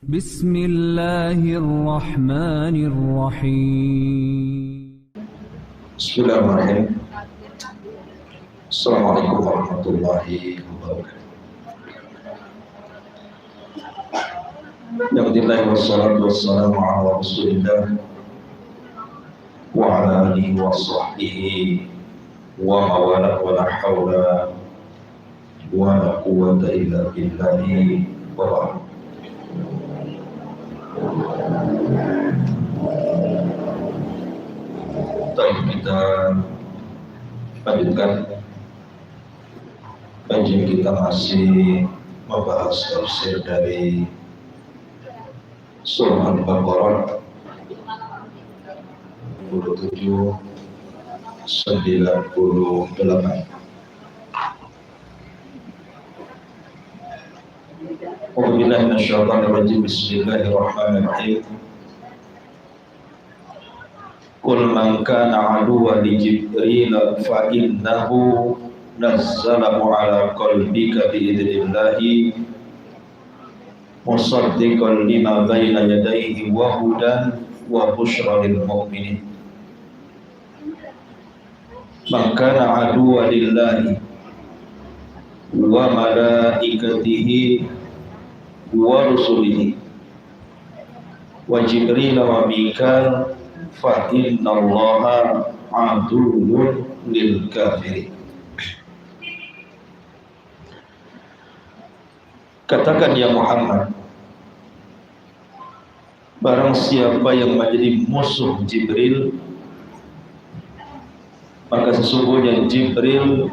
Bismillahirrahmanirrahim. Bismillahirrahmanirrahim. Assalamualaikum warahmatullahi wabarakatuh. Alhamdulillah wassalatu wassalamu ala Rasulillah wa ala alihi wa sahbihi wa mawala wa la hawla wa la quwwata illa billahi wa ba'd. Kita lanjutkan kajian kita, masih membahas tafsir dari surah Al-Baqarah 27 98. A'udzubillahi minasyaitonir rajim. Bismillahirrahmanirrahim. Qul man kana aduwwan li Jibril fa innahu nazzalahu ala qalbika bi idnillahi musaddiqan lima baina yadayhi wa hudan wa busyra lil mu'minin. Man kana aduwwan lillahi wa malaikatihi wa rusulihi wa Jibril wa Mikal fa innallaha aduwwun lil kafirin. Katakan ya Muhammad, barang siapa yang menjadi musuh Jibril, maka sesungguhnya Jibril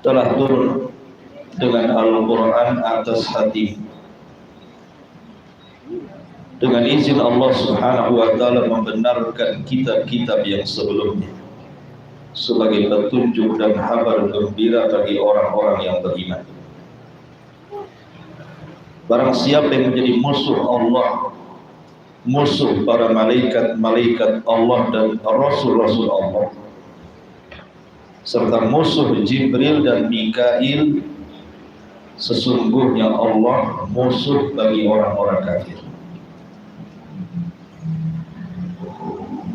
telah turun dengan Al-Quran atas hati. Dengan izin Allah Subhanahu wa ta'ala membenarkan kitab-kitab yang sebelumnya sebagai petunjuk dan kabar gembira bagi orang-orang yang beriman. Barang siapa yang menjadi musuh Allah, musuh para malaikat Allah dan rasul-rasul Allah, serta musuh Jibril dan Mikail, sesungguhnya Allah musuh bagi orang-orang kafir.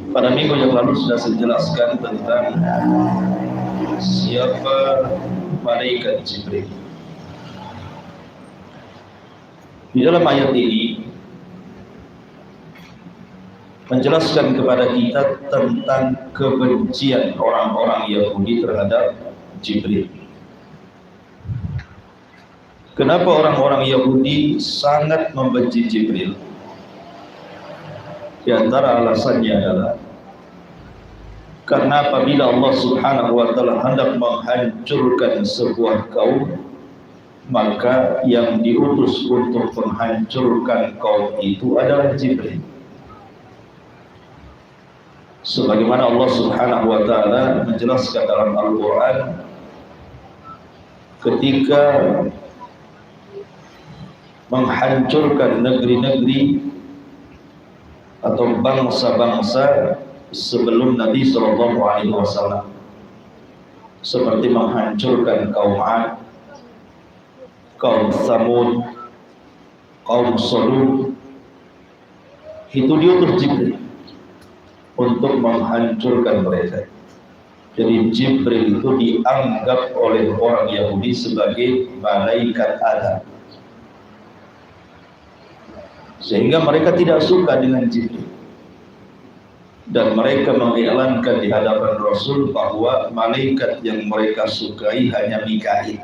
Pada minggu yang lalu sudah saya jelaskan tentang siapa malaikat Jibril. Di dalam ayat ini menjelaskan kepada kita tentang kebencian orang-orang Yahudi terhadap Jibril. Kenapa orang-orang Yahudi sangat membenci Jibril? Di antara alasannya adalah karena apabila Allah Subhanahu wa ta'ala hendak menghancurkan sebuah kaum, maka yang diutus untuk menghancurkan kaum itu adalah Jibril. Sebagaimana Allah Subhanahu wa ta'ala menjelaskan dalam Al-Quran ketika menghancurkan negeri-negeri atau bangsa-bangsa sebelum Nabi SAW, seperti menghancurkan kaum Ad, kaum Tsamud, kaum Sodom, itu diutus Jibril untuk menghancurkan mereka. Jadi Jibril itu dianggap oleh orang Yahudi sebagai malaikat Adam, sehingga mereka tidak suka dengan Jibril. Dan mereka mengiklankan di hadapan Rasul bahwa malaikat yang mereka sukai hanya Mikail.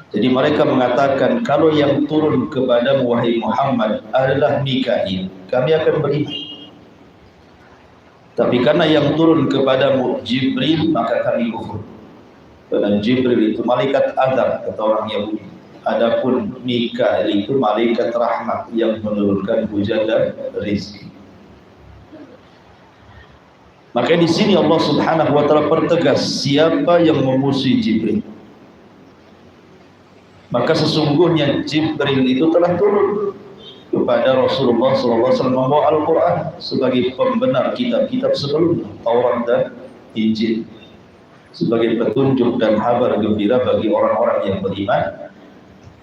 Jadi mereka mengatakan, kalau yang turun kepadamu wahai Muhammad adalah Mikail, kami akan beriman. Tapi karena yang turun kepadamu Jibril, maka kami kufur. Dan Jibril itu malaikat azab, kata orang Yahudi. Adapun Mikail itu malaikat rahmat yang menurunkan hujan dan rezeki. Maka di sini Allah Subhanahu wa ta'ala pertegas siapa yang memusuhi Jibril. Maka sesungguhnya Jibril itu telah turun kepada Rasulullah SAW membawa Al-Quran sebagai pembenar kitab-kitab sebelumnya, Taurat dan Injil, sebagai petunjuk dan kabar gembira bagi orang-orang yang beriman.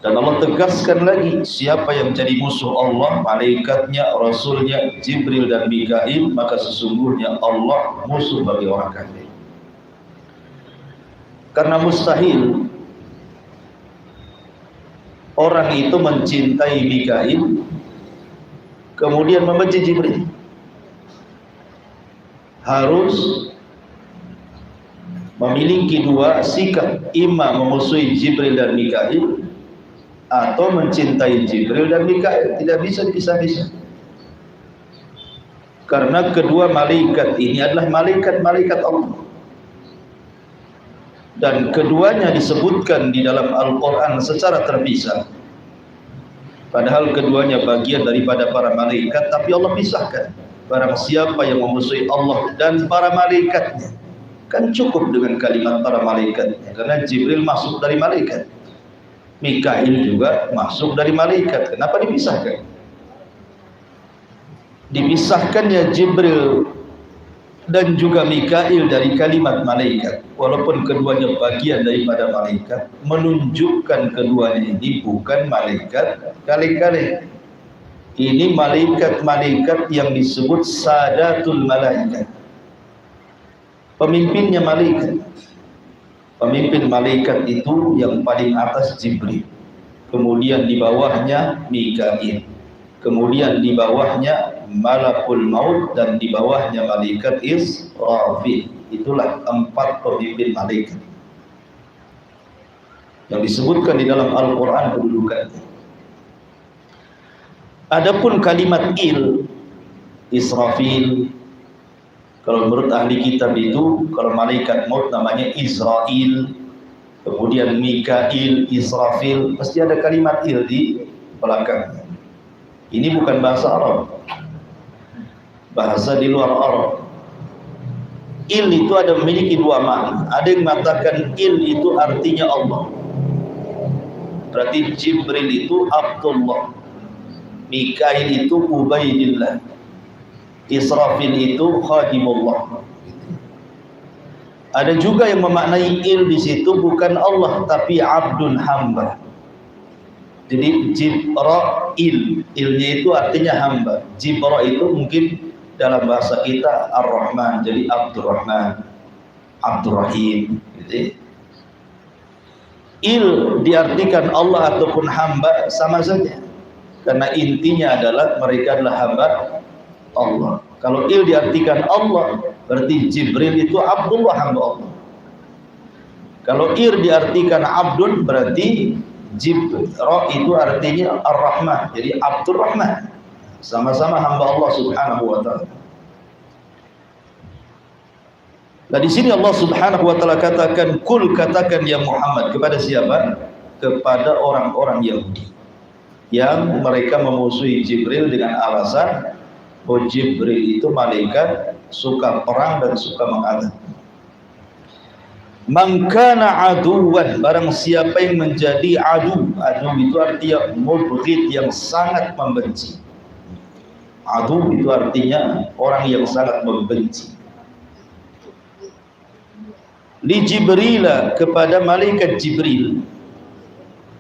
Dan Allah tegaskan lagi, siapa yang jadi musuh Allah, malaikatnya, rasulnya, Jibril dan Mikail, maka sesungguhnya Allah musuh bagi orang kafir. Karena mustahil orang itu mencintai Mikail kemudian membenci Jibril. Harus memiliki dua sikap, imam memusuhi Jibril dan Mikail atau mencintai Jibril dan Mikail. Tidak bisa dipisah-pisah. Karena kedua malaikat ini adalah malaikat-malaikat Allah. Dan keduanya disebutkan di dalam Al-Quran secara terpisah. Padahal keduanya bagian daripada para malaikat, tapi Allah pisahkan. Barang siapa yang memusuhi Allah dan para malaikatnya, kan cukup dengan kalimat para malaikatnya. Karena Jibril masuk dari malaikat, Mikail juga masuk dari malaikat. Kenapa dipisahkan? Dipisahkannya Jibril dan juga Mikail dari kalimat malaikat, walaupun keduanya bagian daripada malaikat, menunjukkan keduanya ini bukan malaikat kaleng-kaleng. Ini malaikat-malaikat yang disebut sadatul malaikat, pemimpinnya malaikat. Pemimpin malaikat itu yang paling atas Jibril, kemudian di bawahnya Mikail, kemudian di bawahnya Malakul Maut, dan di bawahnya malaikat Israfil. Itulah 4 pemimpin malaikat yang disebutkan di dalam Al-Quran kedudukannya. Adapun kalimat Israfil, kalau menurut ahli kitab itu, kalau malaikat maut namanya Israel, kemudian Mikail, Israfil, pasti ada kalimat di belakangnya. Ini bukan bahasa Arab, bahasa di luar Arab. Itu ada memiliki dua makna. Ada yang mengatakan itu artinya Allah, berarti Jibril itu Abdullah, Mikail itu Ubaidillah, Israfil itu Khadimullah. Ada juga yang memaknai di situ bukan Allah tapi abdun hamba. Jadi Jibril, ilnya itu artinya hamba. Jibril itu mungkin dalam bahasa kita Ar-Rahman, jadi Abdurrahman, Abdurrahim gitu. Diartikan Allah ataupun hamba sama saja, karena intinya adalah mereka adalah hamba Allah. Kalau diartikan Allah, berarti Jibril itu Abdullah, hamba Allah. Kalau diartikan Abdun, berarti Jibril itu artinya Ar-Rahman, jadi Abdurrahman, sama-sama hamba Allah Subhanahu wa taala. Nah, di sini Allah Subhanahu wa taala katakan, kul, katakan ya Muhammad, kepada siapa? Kepada orang-orang Yahudi yang mereka memusuhi Jibril dengan alasan bahwa Jibril itu malaikat suka perang dan suka mengazab. Man kana aduwan, barang siapa yang menjadi adu itu artinya mubghid, yang sangat membenci. Adu itu artinya orang yang sangat membenci. Li Jibril, kepada malaikat Jibril.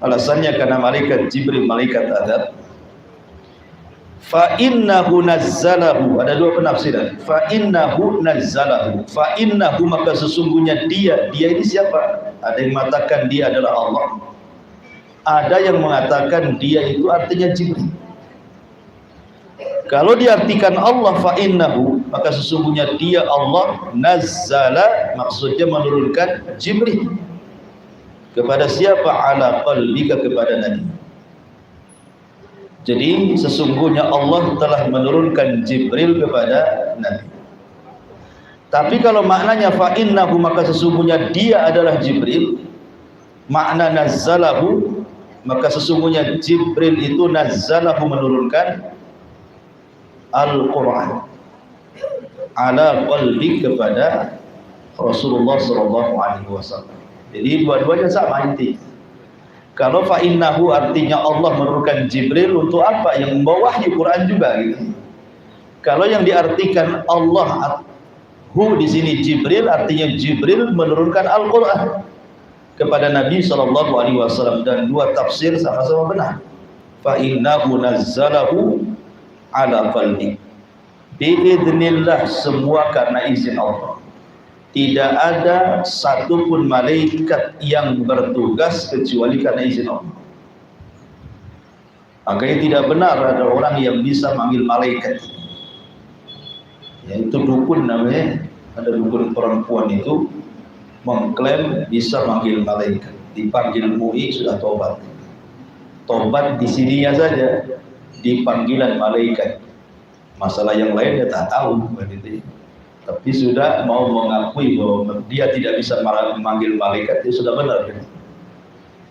Alasannya karena malaikat Jibril malaikat adab. Fa innahu nazzalahu, ada dua penafsiran. Fa innahu nazzalahu, fa innahu, maka sesungguhnya dia ini siapa? Ada yang mengatakan dia adalah Allah, ada yang mengatakan dia itu artinya Jibril. Kalau diartikan Allah fa innahu, maka sesungguhnya dia Allah, nazzala maksudnya menurunkan Jibril kepada siapa? Ala qalbika, kepada Nabi. Jadi sesungguhnya Allah telah menurunkan Jibril kepada Nabi. Tapi kalau maknanya fa innahu, maka sesungguhnya dia adalah Jibril, makna nazzalahu, maka sesungguhnya Jibril itu nazzalahu, menurunkan Al-Quran ala qalbi, kepada Rasulullah SAW. Jadi dua-duanya sama inti. Kalau fa innahu artinya Allah menurunkan Jibril untuk apa? Yang membawa wahyu Quran juga gitu. Kalau yang diartikan Allah di sini Jibril, artinya Jibril menurunkan Al-Quran. kepada Nabi SAW, dan dua tafsir sama-sama benar. Fa innahu nazzalahu ala qalbi. Biidznillah, semua karena izin Allah. Tidak ada satupun malaikat yang bertugas kecuali karena izin Allah. Makanya tidak benar ada orang yang bisa manggil malaikat. Yaitu dukun namanya. Ada dukun perempuan itu mengklaim bisa manggil malaikat. Dipanggil MUI sudah tobat. Tobat di sininya saja, di panggilan malaikat. Masalah yang lain dia tak tahu, begitu. Tapi sudah mau mengakui bahwa dia tidak bisa memanggil malaikat, dia sudah benar. Gitu.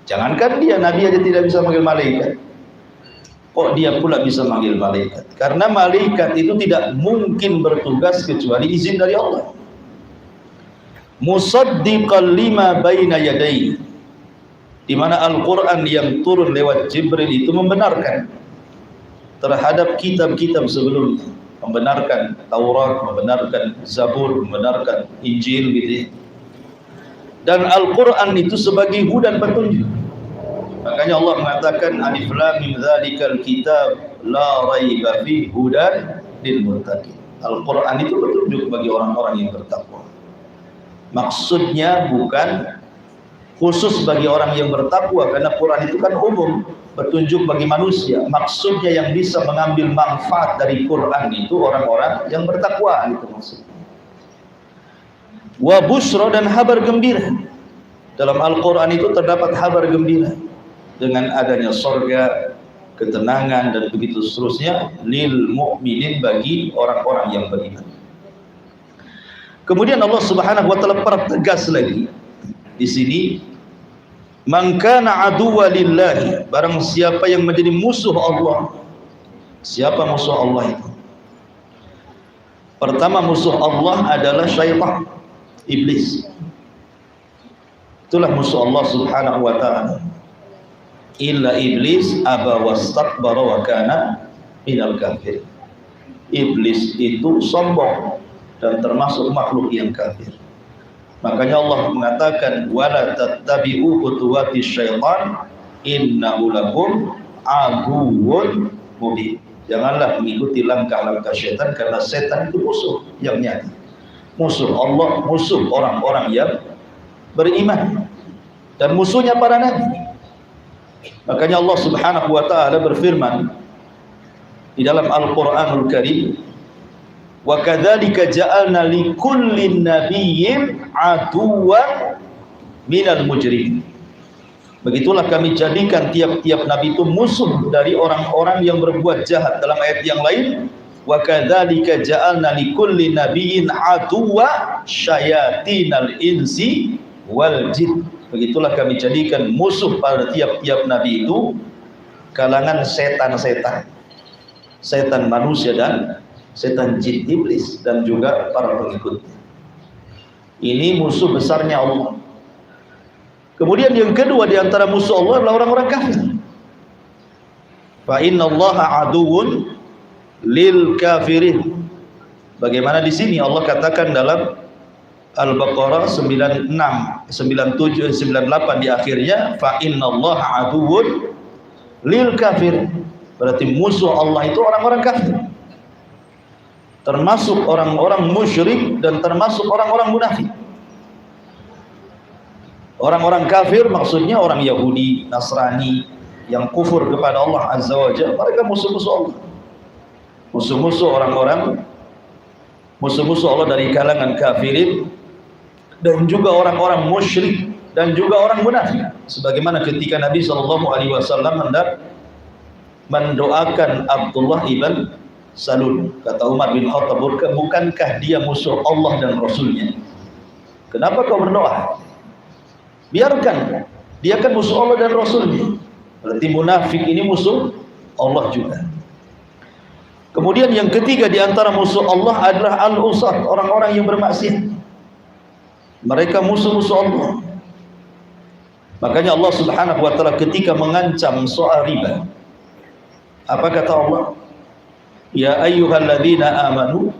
Jangankan dia, Nabi aja tidak bisa manggil malaikat. Kok dia pula bisa manggil malaikat? Karena malaikat itu tidak mungkin bertugas kecuali izin dari Allah. Musaddiqan lima baina yadayhi, di mana Al-Quran yang turun lewat Jibril itu membenarkan terhadap kitab-kitab sebelumnya, membenarkan Taurat, membenarkan Zabur, membenarkan Injil gitu. Dan Al-Quran itu sebagai hudan petunjuk. Makanya Allah mengatakan Alif Lam Mim Dzalikal Kitab la raiba fihi hudan lil muttaqin. Al-Quran itu petunjuk bagi orang-orang yang bertakwa. Maksudnya bukan khusus bagi orang yang bertakwa, karena Quran itu kan umum, petunjuk bagi manusia. Maksudnya yang bisa mengambil manfaat dari Quran itu orang-orang yang bertakwa, itu maksudnya. Wa busra, dan kabar gembira. Dalam Al-Quran itu terdapat kabar gembira dengan adanya surga, ketenangan, dan begitu seterusnya, lil mu'minin, bagi orang-orang yang beriman. Kemudian Allah Subhanahu wa taala pertegas lagi di sini, man kana aduwwa lillahi, barang siapa yang menjadi musuh Allah. Siapa musuh Allah itu? Pertama, musuh Allah adalah syaitan, iblis. Itulah musuh Allah Subhanahu wa taala. Illa iblis aba wastakbara wa kana minal kafir. Iblis itu sombong dan termasuk makhluk yang kafir. Makanya Allah mengatakan wala tattabi'u khutuwati syaitan innahu lakum aduwwun mubin. Janganlah mengikuti langkah-langkah syaitan, karena setan itu musuh yang nyata. Musuh Allah, musuh orang-orang yang beriman, dan musuhnya para nabi. Makanya Allah Subhanahu wa taala berfirman di dalam Al-Qur'anul Karim, wa kadzalika ja'alna likullin nabiyyin aduwwan minal mujrimin. Begitulah kami jadikan tiap-tiap nabi itu musuh dari orang-orang yang berbuat jahat. Dalam ayat yang lain, wa kadzalika ja'alna likullin nabiyyin aduwwa syayatinal insi wal jin. Begitulah kami jadikan musuh pada tiap-tiap nabi itu kalangan setan-setan, setan manusia dan setan jin, iblis, dan juga para pengikutnya. Ini musuh besarnya Allah. Kemudian yang kedua di antara musuh Allah adalah orang-orang kafir. Fa innallaha aduwwun lil kafirin. Bagaimana di sini Allah katakan dalam Al-Baqarah 96, 97, 98 di akhirnya, fa innallaha aduwwun lil kafir. Berarti musuh Allah itu orang-orang kafir, termasuk orang-orang musyrik dan termasuk orang-orang munafik. Orang-orang kafir maksudnya orang Yahudi, Nasrani yang kufur kepada Allah Azza wa Jalla. Mereka musuh-musuh Allah, musuh-musuh orang-orang, musuh-musuh Allah dari kalangan kafirin, dan juga orang-orang musyrik dan juga orang munafik. Sebagaimana ketika Nabi SAW hendak mendoakan Abdullah ibn Salul, kata Umar bin Khattab, bukankah dia musuh Allah dan Rasulnya? Kenapa kau berdoa? Biarkan, dia kan musuh Allah dan Rasulnya. Berarti munafik ini musuh Allah juga. Kemudian yang ketiga di antara musuh Allah adalah al-usat, orang-orang yang bermaksiat. Mereka musuh-musuh Allah. Makanya Allah Subhanahu wa taala ketika mengancam soal riba, apa kata Allah? Ya ayyuhalladzina amanu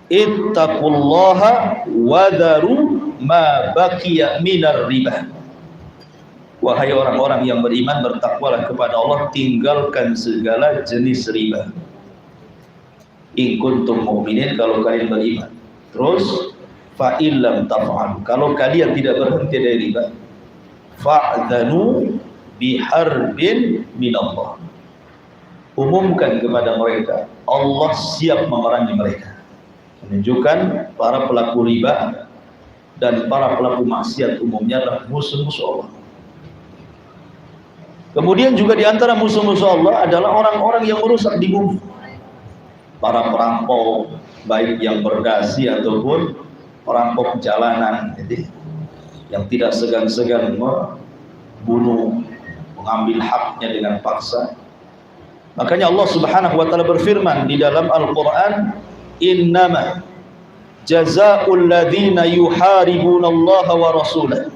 ittaqullaha wa dharu ma baqiya minar riba. Wahai orang-orang yang beriman, bertakwalah kepada Allah, tinggalkan segala jenis riba. In kuntum mu'minin, kalau kalian beriman. Terus fa illam taf'al, kalau kalian tidak berhenti dari riba, fa'dhanu biharbin minallah. Umumkan kepada mereka, Allah siap memerangi mereka. Menunjukkan para pelaku riba dan para pelaku maksiat umumnya adalah musuh-musuh Allah. Kemudian juga di antara musuh-musuh Allah adalah orang-orang yang merusak di bumi. Para perampok, baik yang berdasi ataupun perampok jalanan, yang tidak segan-segan membunuh, mengambil haknya dengan paksa. Makanya Allah Subhanahu wa taala berfirman di dalam Al-Qur'an, innama jazaa'ul ladzina yuharibuna Allah wa rasulahu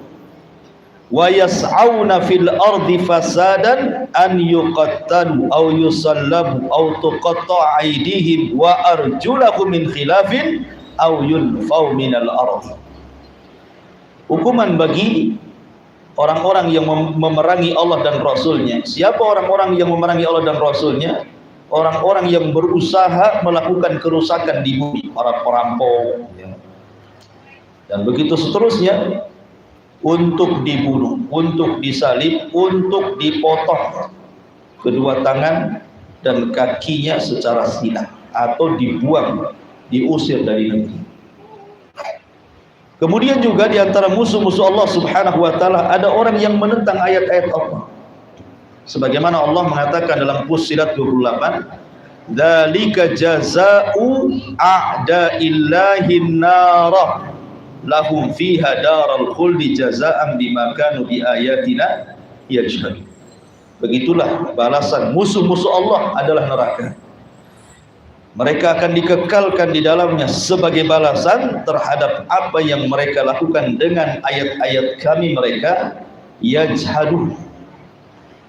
wa yas'auna fil ardi fasadan an yuqattalu aw yusallabu aw tuqatta'a aydihim wa arjulahum min khilafin aw yunfaw minal ardi. Hukuman bagi orang-orang yang memerangi Allah dan Rasulnya. Siapa orang-orang yang memerangi Allah dan Rasulnya? Orang-orang yang berusaha melakukan kerusakan di bumi, para perampok, dan begitu seterusnya, untuk dibunuh, untuk disalib, untuk dipotong kedua tangan dan kakinya secara silang, atau dibuang, diusir dari negeri. Kemudian juga di antara musuh-musuh Allah Subhanahu wa taala ada orang yang menentang ayat-ayat Allah. Sebagaimana Allah mengatakan dalam Fussilat 28, dzalika jazaa'u a'da'illahin nar lahum fiha daral khuldi jazaa'an bima kanu biayatina yajhadun. Begitulah balasan musuh-musuh Allah adalah neraka. Mereka akan dikekalkan di dalamnya sebagai balasan terhadap apa yang mereka lakukan dengan ayat-ayat kami mereka. Yajhadun.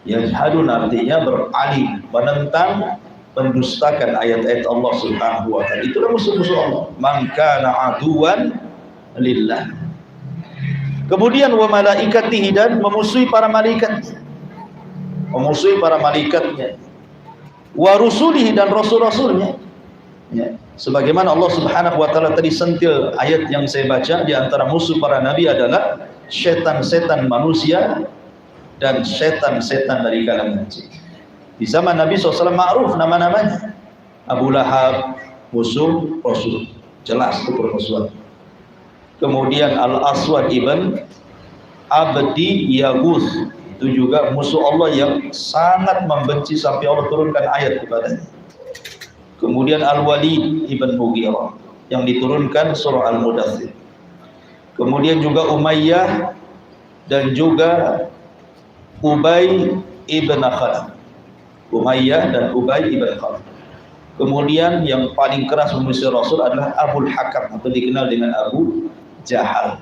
Yajhadun artinya berpaling, menentang, mendustakan ayat-ayat Allah Subhanahu wa taala. Itulah musuh-musuh Allah. Man kana aduwan lillah. Kemudian wa malaikatihi, dan memusuhi para malaikatnya. Memusuhi para malaikatnya. Wa rusulihi, dan rasul-rasulnya. Ya, sebagaimana Allah Subhanahu wa taala tadi sentil ayat yang saya baca, di antara musuh para nabi adalah setan-setan manusia dan setan-setan dari kalangan jin. Di zaman Nabi SAW ma'ruf nama-namanya. Abu Lahab musuh Rasul, jelas itu permusuhan. Kemudian Al-Aswad ibn Abdi Yaghus, itu juga musuh Allah yang sangat membenci sampai Allah turunkan ayat kepadanya. Kemudian Al-Walid ibn Mughirah yang diturunkan surah Al-Mudaththir. Kemudian juga Umayyah dan juga Ubay ibn Khalaf. Umayyah dan Ubay ibn Khalaf. Kemudian yang paling keras memusuhi Rasul adalah Abul Hakam, atau dikenal dengan Abu Jahal.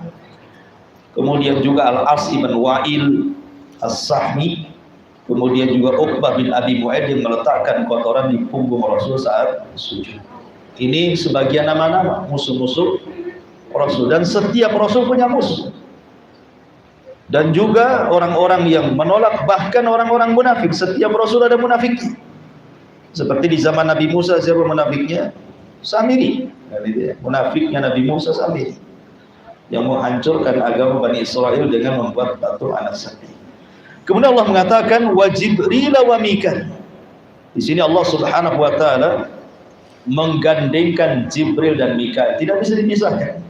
Kemudian juga Al-As ibn Wa'il As-Sahmi. Kemudian juga Uqbah bin Abi Mu'aid yang meletakkan kotoran di punggung Rasul saat sujud. Ini sebagian nama-nama musuh-musuh Rasul, dan setiap Rasul punya musuh. Dan juga orang-orang yang menolak, bahkan orang-orang munafik. Setiap Rasul ada munafiknya. Seperti di zaman Nabi Musa, siapa munafiknya? Samiri. Munafiknya Nabi Musa Samiri, yang menghancurkan agama Bani Israel dengan membuat batu anak sapi. Kemudian Allah mengatakan wa Jibril wa Mikal. Di sini Allah Subhanahu wa taala menggandengkan Jibril dan Mikail, tidak bisa dipisahkan.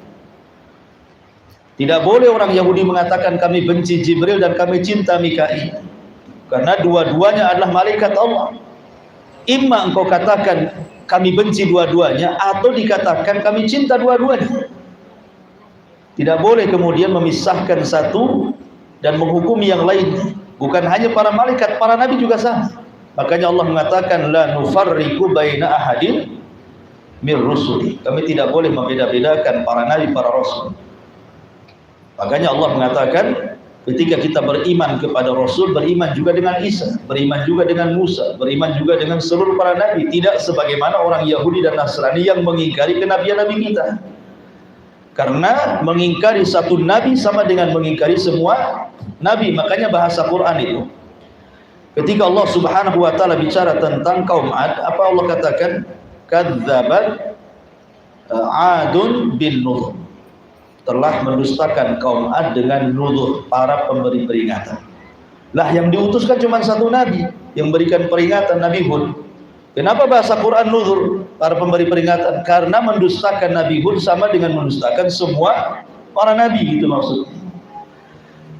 Tidak boleh orang Yahudi mengatakan kami benci Jibril dan kami cinta Mikail, karena dua-duanya adalah malaikat Allah. Imma engkau katakan kami benci dua-duanya, atau dikatakan kami cinta dua-duanya. Tidak boleh kemudian memisahkan satu dan menghukumi yang lainnya. Bukan hanya para malaikat, para nabi juga sama. Makanya Allah mengatakan la nufarriqu baina ahadin mir rusuli. Kami tidak boleh membeda-bedakan para nabi, para rasul. Makanya Allah mengatakan ketika kita beriman kepada Rasul, beriman juga dengan Isa, beriman juga dengan Musa, beriman juga dengan seluruh para nabi. Tidak sebagaimana orang Yahudi dan Nasrani yang mengingkari kenabian nabi kita. Karena mengingkari satu nabi sama dengan mengingkari semua nabi. Makanya bahasa Quran itu, ketika Allah Subhanahu wa taala bicara tentang kaum Ad, apa Allah katakan? Kadzabat Adun bin Nuzur. Telah mendustakan kaum Ad dengan nuzur, para pemberi peringatan. Lah yang diutuskan cuma satu nabi yang berikan peringatan, Nabi Hud. Kenapa bahasa Quran nuzur, para pemberi peringatan? Karena mendustakan Nabi Hud sama dengan mendustakan semua para nabi, gitu maksudnya.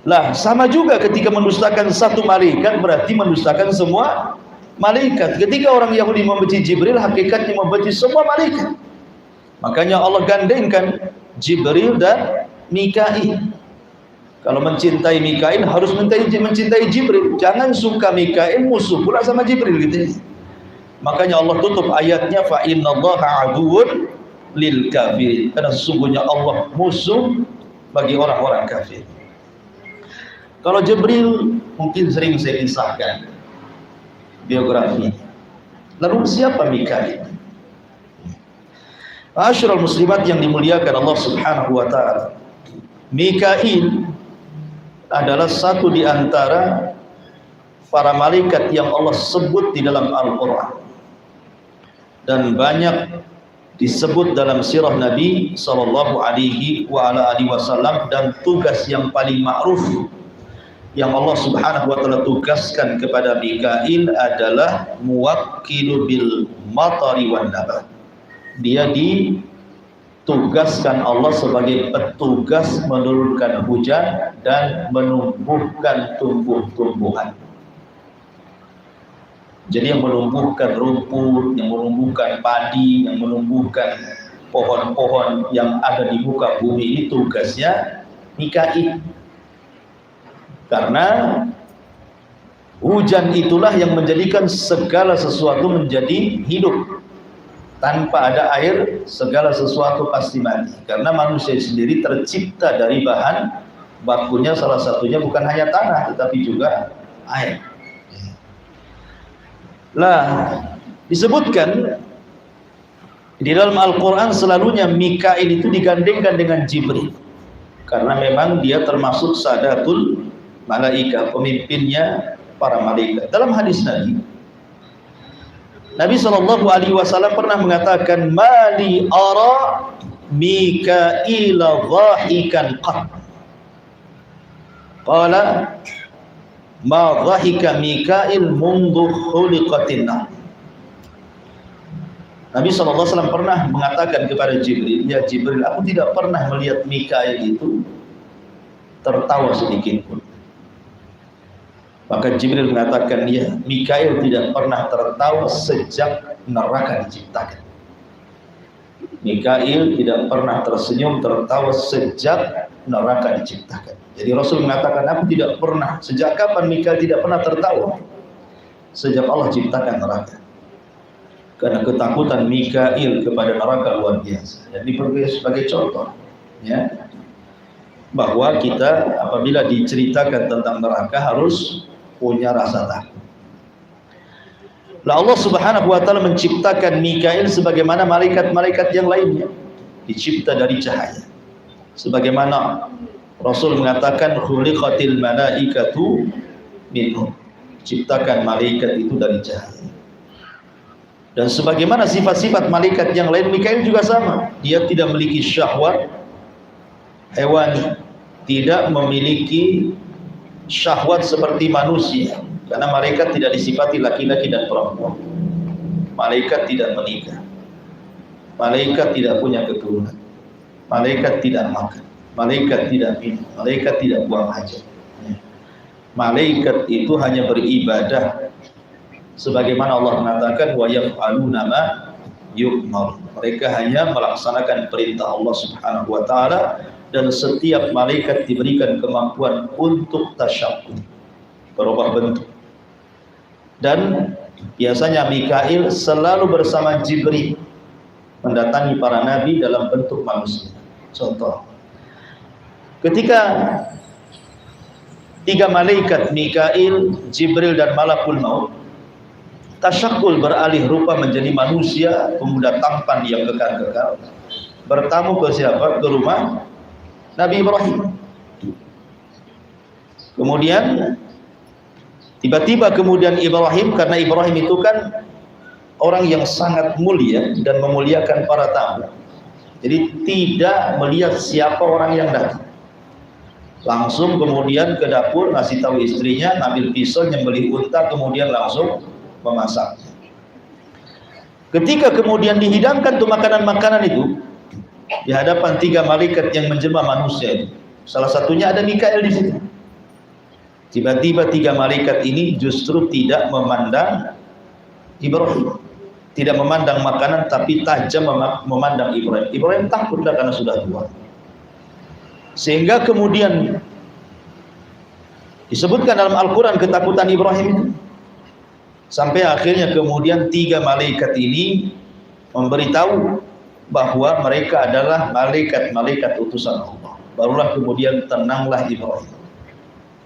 Lah sama juga ketika mendustakan satu malaikat berarti mendustakan semua malaikat. Ketika orang Yahudi membenci Jibril, hakikatnya membenci semua malaikat. Makanya Allah gandengkan Jibril dan Mikail. Kalau mencintai Mikail harus mencintai Jibril. Jangan suka Mikail musuh pula sama Jibril, gitu. Makanya Allah tutup ayatnya, fa innallaha aduwwun lil kafirin. Karena sesungguhnya Allah musuh bagi orang-orang kafir. Kalau Jibril mungkin sering saya kisahkan biografi. Lalu siapa Mikail? Asyiral muslimat yang dimuliakan Allah Subhanahu wa taala. Mikail adalah satu di antara para malaikat yang Allah sebut di dalam Al-Qur'an. Dan banyak disebut dalam sirah Nabi sallallahu alaihi wasallam, dan tugas yang paling ma'ruf yang Allah Subhanahu wa taala tugaskan kepada Mikail adalah muwakkilu bil matari wan nabat. Dia ditugaskan Allah sebagai petugas menurunkan hujan dan menumbuhkan tumbuh-tumbuhan. Jadi yang menumbuhkan rumput, yang menumbuhkan padi, yang menumbuhkan pohon-pohon yang ada di muka bumi ini tugasnya Mikail. Karena hujan itulah yang menjadikan segala sesuatu menjadi hidup. Tanpa ada air, segala sesuatu pasti mati. Karena manusia sendiri tercipta dari bahan bakunya, salah satunya bukan hanya tanah, tetapi juga air. Lah, disebutkan di dalam Al-Quran selalunya Mikail itu digandengkan dengan Jibril. Karena memang dia termasuk sadatul malaika, pemimpinnya para malaikat. Dalam hadis Nabi SAW pernah mengatakan, mali ara Mikaila dhahikan qat. Qala ma dhahika Mikail mundu khuliqatin nar. Nabi SAW pernah mengatakan kepada Jibril, ya Jibril, aku tidak pernah melihat Mikail itu tertawa sedikit pun. Maka Jibril mengatakan, ya Mikail tidak pernah tertawa sejak neraka diciptakan. Mikail tidak pernah tersenyum tertawa sejak neraka diciptakan. Jadi Rasul mengatakan, aku tidak pernah, sejak kapan Mikail tidak pernah tertawa? Sejak Allah ciptakan neraka. Karena ketakutan Mikail kepada neraka luar biasa. Dan dipakai sebagai contoh, ya, bahwa kita apabila diceritakan tentang neraka harus punya rasa takut. Allah Subhanahu wa taala menciptakan Mikail sebagaimana malaikat-malaikat yang lainnya, dicipta dari cahaya. Sebagaimana Rasul mengatakan, khuliqatil malaikatu min nur, ciptakan malaikat itu dari cahaya. Dan sebagaimana sifat-sifat malaikat yang lain, Mikail juga sama. Dia tidak memiliki syahwat hewani, tidak memiliki syahwat seperti manusia, karena malaikat tidak disifati laki-laki dan perempuan. Malaikat tidak menikah, malaikat tidak punya keturunan, malaikat tidak makan, malaikat tidak minum, malaikat tidak buang hajat. Malaikat itu hanya beribadah sebagaimana Allah mengatakan, wa yaf'aluna ma yu'mar. Mereka hanya melaksanakan perintah Allah Subhanahu wa taala, dan setiap malaikat diberikan kemampuan untuk tasyakkur, berubah bentuk. Dan biasanya Mikail selalu bersama Jibril mendatangi para nabi dalam bentuk manusia. Contoh, ketika tiga malaikat Mikail, Jibril dan Malakul Maut tasyakul, beralih rupa menjadi manusia pemuda tampan yang kekal-kekal, bertamu ke siapa? Ke rumah Nabi Ibrahim. Kemudian tiba-tiba kemudian Ibrahim, karena Ibrahim itu kan orang yang sangat mulia dan memuliakan para tamu, jadi tidak melihat siapa orang yang datang, langsung kemudian ke dapur ngasih tahu istrinya, ambil pisau, nyembelih unta, kemudian langsung memasak. Ketika kemudian dihidangkan tuh makanan-makanan itu di hadapan 3 malaikat yang menjelma manusia itu, salah satunya ada Mikail di situ. Tiba-tiba 3 malaikat ini justru tidak memandang Ibrahim, tidak memandang makanan, tapi tajam memandang Ibrahim. Ibrahim takut karena sudah tua. Sehingga kemudian disebutkan dalam Al-Quran ketakutan Ibrahim itu, sampai akhirnya kemudian 3 malaikat ini memberitahu bahwa mereka adalah malaikat-malaikat utusan Allah. Barulah kemudian tenanglah Ibrahim.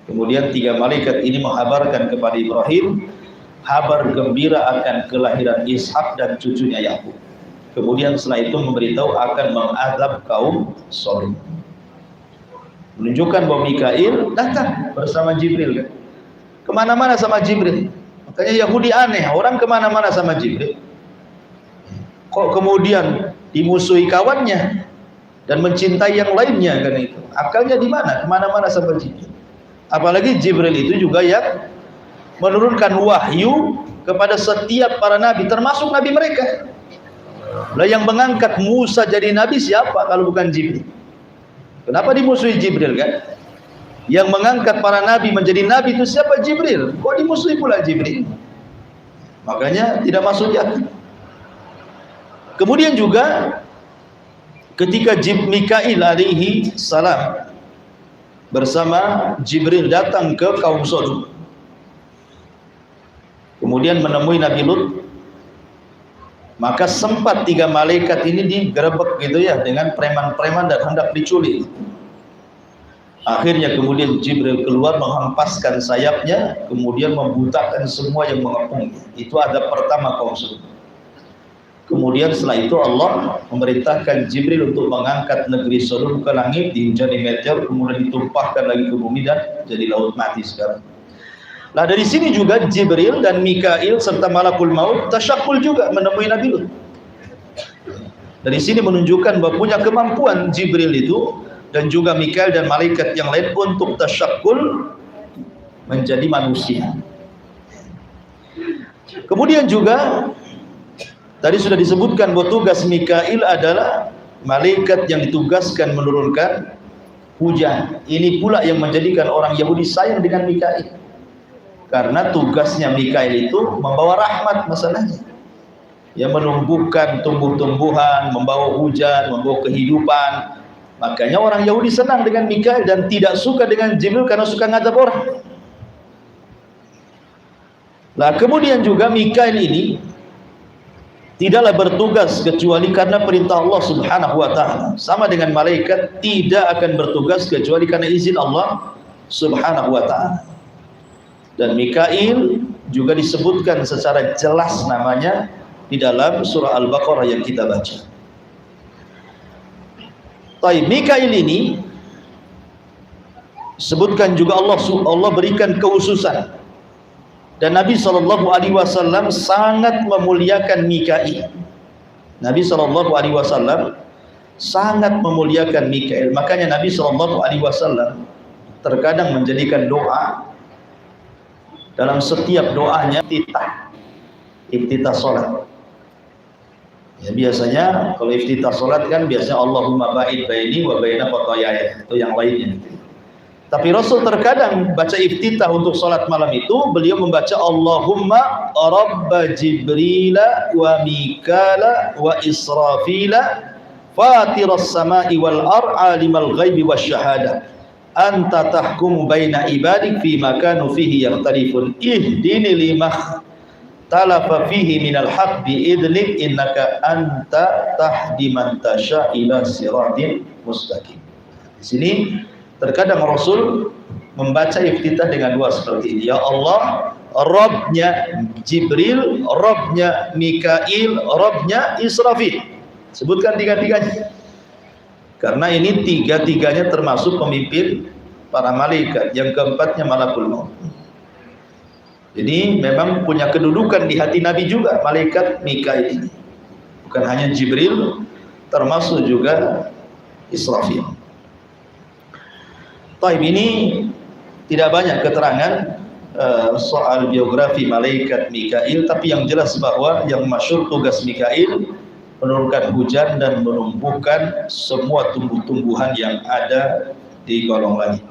Kemudian 3 malaikat ini menghabarkan kepada Ibrahim kabar gembira akan kelahiran Ishak dan cucunya Yakub. Kemudian setelah itu memberitahu akan mengadab kaum Sodom. Menunjukkan bahwa Mikail datang bersama Jibril. Kemana-mana sama Jibril. Makanya Yahudi aneh, orang kemana-mana sama Jibril, kok kemudian dimusuhi kawannya dan mencintai yang lainnya, kan itu. Akalnya di mana? Kemana-mana sama Jibril. Apalagi Jibril itu juga yang menurunkan wahyu kepada setiap para nabi, termasuk nabi mereka. Lah yang mengangkat Musa jadi nabi siapa kalau bukan Jibril? Kenapa dimusuhi Jibril, kan? Yang mengangkat para nabi menjadi nabi itu siapa? Jibril. Kok dimusuhi pula Jibril? Makanya tidak masuk akal. Kemudian juga ketika Mikail alaihi salam bersama Jibril datang ke kaum Sodom, kemudian menemui Nabi Lut, maka sempat 3 malaikat ini digerebek gitu ya dengan preman-preman dan hendak diculik. Akhirnya kemudian Jibril keluar menghempaskan sayapnya, kemudian membutakan semua yang mengepung. Itu adab pertama kaum Sodom. Kemudian setelah itu Allah memerintahkan Jibril untuk mengangkat negeri Sodom ke langit, dihujani meteor, kemudian ditumpahkan lagi ke bumi dan jadi laut mati sekarang. Nah dari sini juga Jibril dan Mikail serta Malakul Maut tasyakul juga menemui Nabi Lut. Dari sini menunjukkan bahwa punya kemampuan Jibril itu dan juga Mikail dan malaikat yang lain untuk tasyakul menjadi manusia. Kemudian juga tadi sudah disebutkan bahwa tugas Mikail adalah malaikat yang ditugaskan menurunkan hujan. Ini pula yang menjadikan orang Yahudi sayang dengan Mikail. Karena tugasnya Mikail itu membawa rahmat masalahnya. Yang menumbuhkan tumbuh-tumbuhan, membawa hujan, membawa kehidupan. Makanya orang Yahudi senang dengan Mikail dan tidak suka dengan Jibril karena suka ngadab orang. Nah, kemudian juga Mikail ini tidaklah bertugas kecuali karena perintah Allah Subhanahu wa taala. Sama dengan malaikat tidak akan bertugas kecuali karena izin Allah Subhanahu wa taala. Dan Mikail juga disebutkan secara jelas namanya di dalam surah Al-Baqarah yang kita baca. Baik, Mikail ini sebutkan juga Allah berikan kekhususan. Dan Nabi SAW sangat memuliakan Mikail. Nabi SAW sangat memuliakan Mikail. Makanya Nabi SAW terkadang menjadikan doa dalam setiap doanya iftitah salat. Ya, biasanya kalau iftitah salat kan biasanya Allahumma ba'id baini wa baina khataayaya, itu yang lainnya. Tapi Rasul terkadang baca iftitah untuk salat malam itu beliau membaca Allahumma rabba Jibrila wa Mikala wa Israfila fatiras samai wal ar alimal ghaibi wasyahadah anta tahkumu baina ibadik fi makanu fihi yakhtalifun ihdini limah talafa fihi minal haq biidnik innaka anta tahdi man tasha ila siratin mustaqim. Di sini terkadang Rasul membaca iftitah dengan doa seperti ini. Ya Allah, Rabbnya Jibril, Rabbnya Mikail, Rabbnya Israfil. Sebutkan tiga-tiganya. Karena ini tiga-tiganya termasuk pemimpin para malaikat. Yang keempatnya malakul maut. Jadi memang punya kedudukan di hati Nabi juga malaikat Mikail ini. Bukan hanya Jibril, termasuk juga Israfil. Taib ini tidak banyak keterangan soal biografi malaikat Mikail, tapi yang jelas bahwa yang masyhur tugas Mikail menurunkan hujan dan menumbuhkan semua tumbuh-tumbuhan yang ada di kolong langit.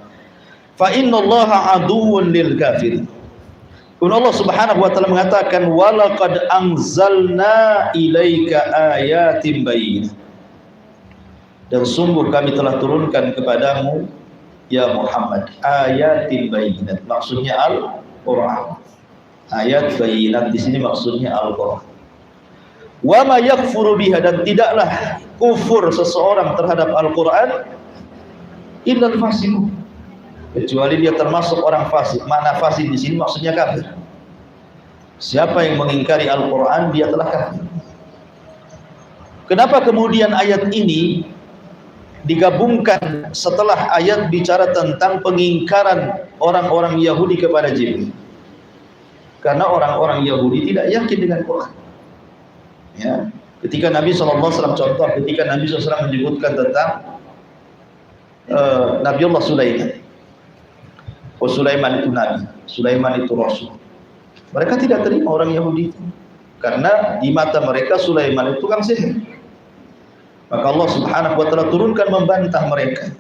Fa innallaha aduwwun lil kafirin. Kemudian Allah Subhanahu wa taala mengatakan walaqad anzalna ilaika ayatin bayyinah. Dan sungguh kami telah turunkan kepadamu ya Muhammad ayatin bayyinat. Maksudnya Al-Qur'an. Ayat bayyinat di sini maksudnya Al-Qur'an. Wa ma yakfuru biha, dan tidaklah kufur seseorang terhadap Al-Qur'an illal fasiqun, kecuali dia termasuk orang fasik. Makna fasik di sini maksudnya kafir. Siapa yang mengingkari Al-Qur'an dia telah kafir. Kenapa kemudian ayat ini digabungkan setelah ayat bicara tentang pengingkaran orang-orang Yahudi kepada Jibril? Karena orang-orang Yahudi tidak yakin dengan Quran. Ya, ketika Nabi SAW, contoh ketika Nabi SAW menyebutkan tentang Nabiullah Sulaiman. Oh, Sulaiman itu Nabi, Sulaiman itu Rasul. Mereka tidak terima orang Yahudi itu, karena di mata mereka Sulaiman itu tukang sihir. Maka Allah Subhanahu wa taala turunkan membantah mereka.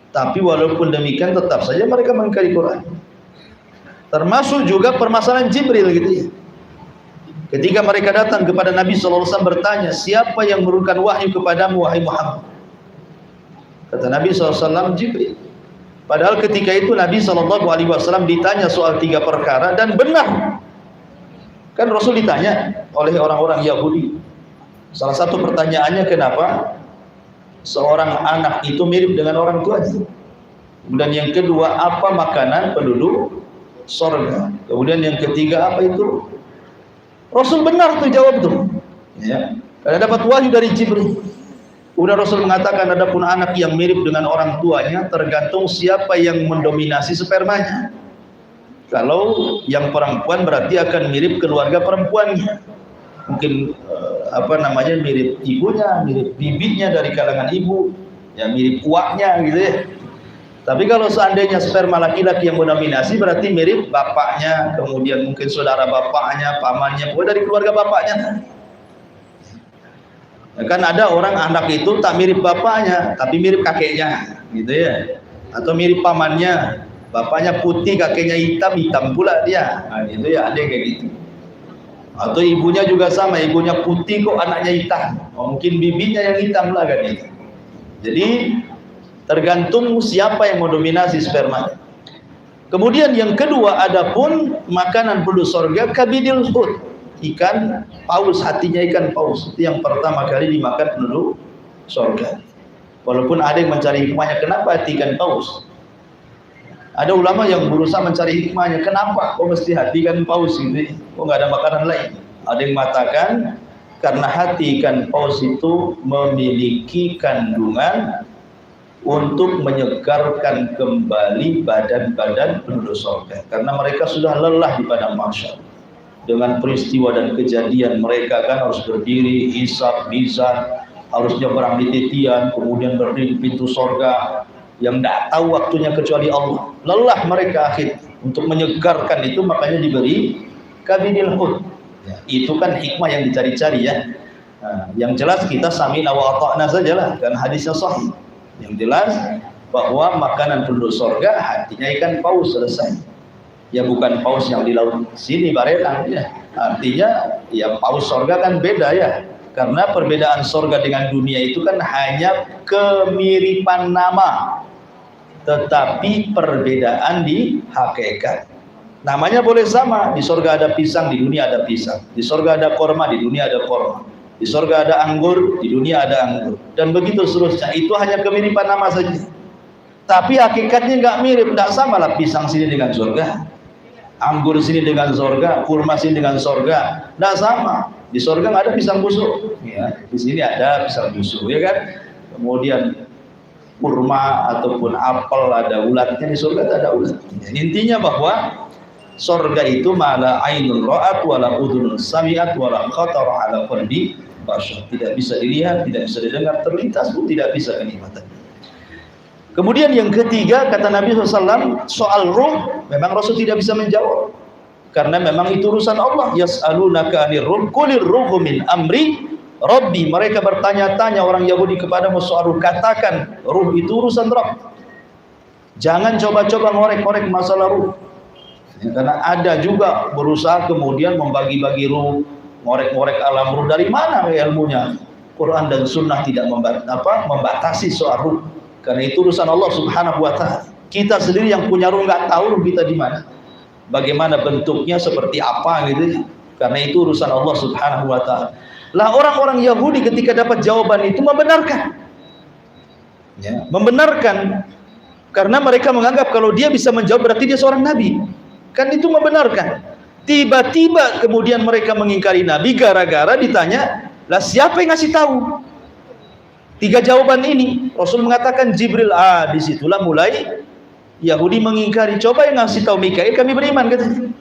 Tapi walaupun demikian tetap saja mereka mengingkari Quran. Termasuk juga permasalahan Jibril gitu ya. Ketika mereka datang kepada Nabi sallallahu alaihi wasallam bertanya, "Siapa yang menurunkan wahyu kepadamu wahai Muhammad?" Kata Nabi sallallahu alaihi wasallam, Jibril. Padahal ketika itu Nabi sallallahu alaihi wasallam ditanya soal 3 perkara dan benar. Kan Rasul ditanya oleh orang-orang Yahudi. Salah satu pertanyaannya, kenapa seorang anak itu mirip dengan orang tuanya? Kemudian yang kedua, apa makanan penduduk sorga? Kemudian yang ketiga, apa itu? Rasul benar tuh jawab tuh, ya. Karena dapat wahyu dari Jibril. Udah Rasul mengatakan, adapun anak yang mirip dengan orang tuanya tergantung siapa yang mendominasi spermanya. Kalau yang perempuan berarti akan mirip keluarga perempuannya. Mungkin mirip ibunya, mirip bibitnya dari kalangan ibu, ya mirip uaknya gitu ya. Tapi kalau seandainya sperma laki-laki yang mendominasi berarti mirip bapaknya, kemudian mungkin saudara bapaknya, pamannya, pokoknya dari keluarga bapaknya. Ya kan ada orang anak itu tak mirip bapaknya, tapi mirip kakeknya, gitu ya. Atau mirip pamannya, bapaknya putih, kakeknya hitam, hitam pula dia. Nah, gitu ya, ada kayak gitu. Atau ibunya juga sama, ibunya putih kok anaknya hitam. Oh, mungkin bibinya yang hitam lah kan itu. Jadi tergantung siapa yang mendominasi sperma. Kemudian yang kedua, adapun makanan penduduk surga kabidil hut, ikan paus, hatinya ikan paus. Itu yang pertama kali dimakan penduduk surga. Walaupun ada yang mencari hikmahnya, kenapa hati ikan paus? Ada ulama yang berusaha mencari hikmahnya, kenapa kok mesti hati ikan paus gitu? Kok nggak ada makanan lain? Ada yang mengatakan karena hati ikan paus itu memiliki kandungan untuk menyegarkan kembali badan-badan penduduk surga, karena mereka sudah lelah di padang mahsyar dengan peristiwa dan kejadian. Mereka kan harus berdiri, hisab, mizan, harus nyebrang di titian, kemudian berdiri di pintu surga yang tidak tahu waktunya kecuali Allah. Lelah mereka akhir untuk menyegarkan itu, makanya diberi kabidil hud. Ya, itu kan hikmah yang dicari-cari ya. Nah, yang jelas kita sami'na wa ata'na sajalah, kan hadisnya sahih. Yang jelas bahwa makanan penduduk surga hatinya ikan paus, selesai. Ya bukan paus yang di laut sini Barelang ya. Artinya ya paus surga kan beda ya. Karena perbedaan surga dengan dunia itu kan hanya kemiripan nama, tetapi perbedaan di hakikat. Namanya boleh sama, di surga ada pisang, di dunia ada pisang. Di surga ada korma, di dunia ada korma. Di surga ada anggur, di dunia ada anggur, dan begitu seterusnya. Itu hanya kemiripan nama saja, tapi hakikatnya nggak mirip, nggak sama lah. Pisang sini dengan surga, anggur sini dengan surga, kurma sini dengan surga, nggak sama. Di surga nggak ada pisang busuk, ya. Di sini ada pisang busuk, ya kan. Kemudian kurma ataupun apel ada ulatnya, di surga tidak ada ulatnya. Intinya bahwa surga itu mala ainun ra'at wala udhunun sami'at wala khatara ala qalbi bashar. Tidak bisa dilihat, tidak bisa didengar, terlintas pun tidak bisa kenikmatan. Kemudian yang ketiga, kata Nabi SAW, soal ruh, memang Rasul tidak bisa menjawab. Karena memang itu urusan Allah. Yas'alunaka anir ruh, qulir ruhu min amri Rabbi. Mereka bertanya-tanya orang Yahudi kepadamu soal ruh. Katakan, ruh itu urusan Rabb. Jangan coba-coba ngorek-ngorek masalah ruh. Ya, karena ada juga berusaha kemudian membagi-bagi ruh, ngorek-ngorek alam ruh. Dari mana ilmunya? Quran dan Sunnah tidak membatasi soal ruh. Karena itu urusan Allah Subhanahu wa Ta'ala. Kita sendiri yang punya ruh nggak tahu ruh kita di mana, bagaimana bentuknya, seperti apa gitu. Karena itu urusan Allah Subhanahu wa Ta'ala. Lah orang-orang Yahudi ketika dapat jawaban itu membenarkan. Ya, membenarkan karena mereka menganggap kalau dia bisa menjawab berarti dia seorang nabi. Kan itu membenarkan. Tiba-tiba kemudian mereka mengingkari nabi gara-gara ditanya, lah siapa yang ngasih tahu? 3 jawaban ini. Rasul mengatakan Jibril. Disitulah mulai Yahudi mengingkari. Coba yang ngasih tahu Mikail, kami beriman katanya.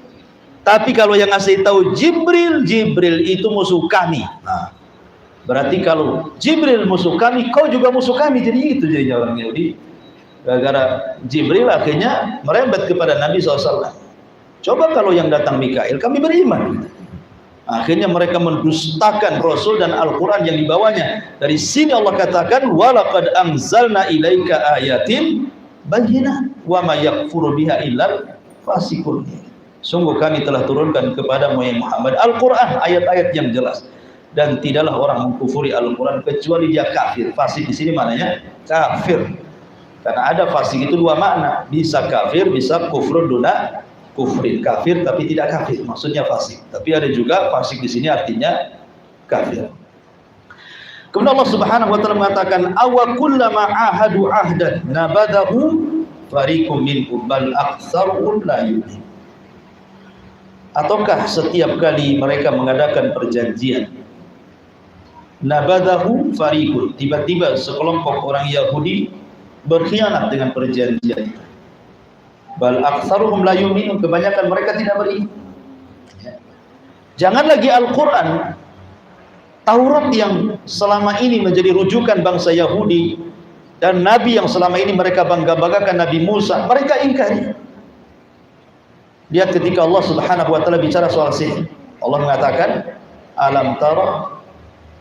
Tapi kalau yang ngasih tahu Jibril, Jibril itu musuh kami. Nah, berarti kalau Jibril musuh kami, kau juga musuh kami. Jadi itu jadinya orang Yahudi. Gara-gara Jibril akhirnya merembet kepada Nabi SAW. Coba kalau yang datang Mikail, kami beriman. Akhirnya mereka mendustakan Rasul dan Al-Quran yang dibawanya. Dari sini Allah katakan, walaqad anzalna ilaika ayatin bayyinat wa ma yakfuru biha illal fasiqun. Sungguh kami telah turunkan kepadamu ya Muhammad Al-Quran, ayat-ayat yang jelas, dan tidaklah orang mengkufuri Al-Quran kecuali dia kafir. Fasik di sini maknanya kafir. Karena ada fasik itu 2 makna, bisa kafir, bisa kufrun duna kufrin, kafir tapi tidak kafir, maksudnya fasik. Tapi ada juga fasik di sini artinya kafir. Kemudian Allah Subhanahu wa Ta'ala mengatakan, awa kullama ahadu ahdan nabadahu fariqum minhum bal aktsaruhum la yu'min. Ataukah setiap kali mereka mengadakan perjanjian, nabadahu fariqun, tiba-tiba sekelompok orang Yahudi berkhianat dengan perjanjian, bal aktsaruhum la yu'minun, kebanyakan mereka tidak beriman. Jangan lagi Al-Quran, Taurat yang selama ini menjadi rujukan bangsa Yahudi, dan Nabi yang selama ini mereka bangga-banggakan, Nabi Musa, mereka ingkari. Lihat ketika Allah Subhanahu wa Ta'ala bicara soal sihir, Allah mengatakan, alam tara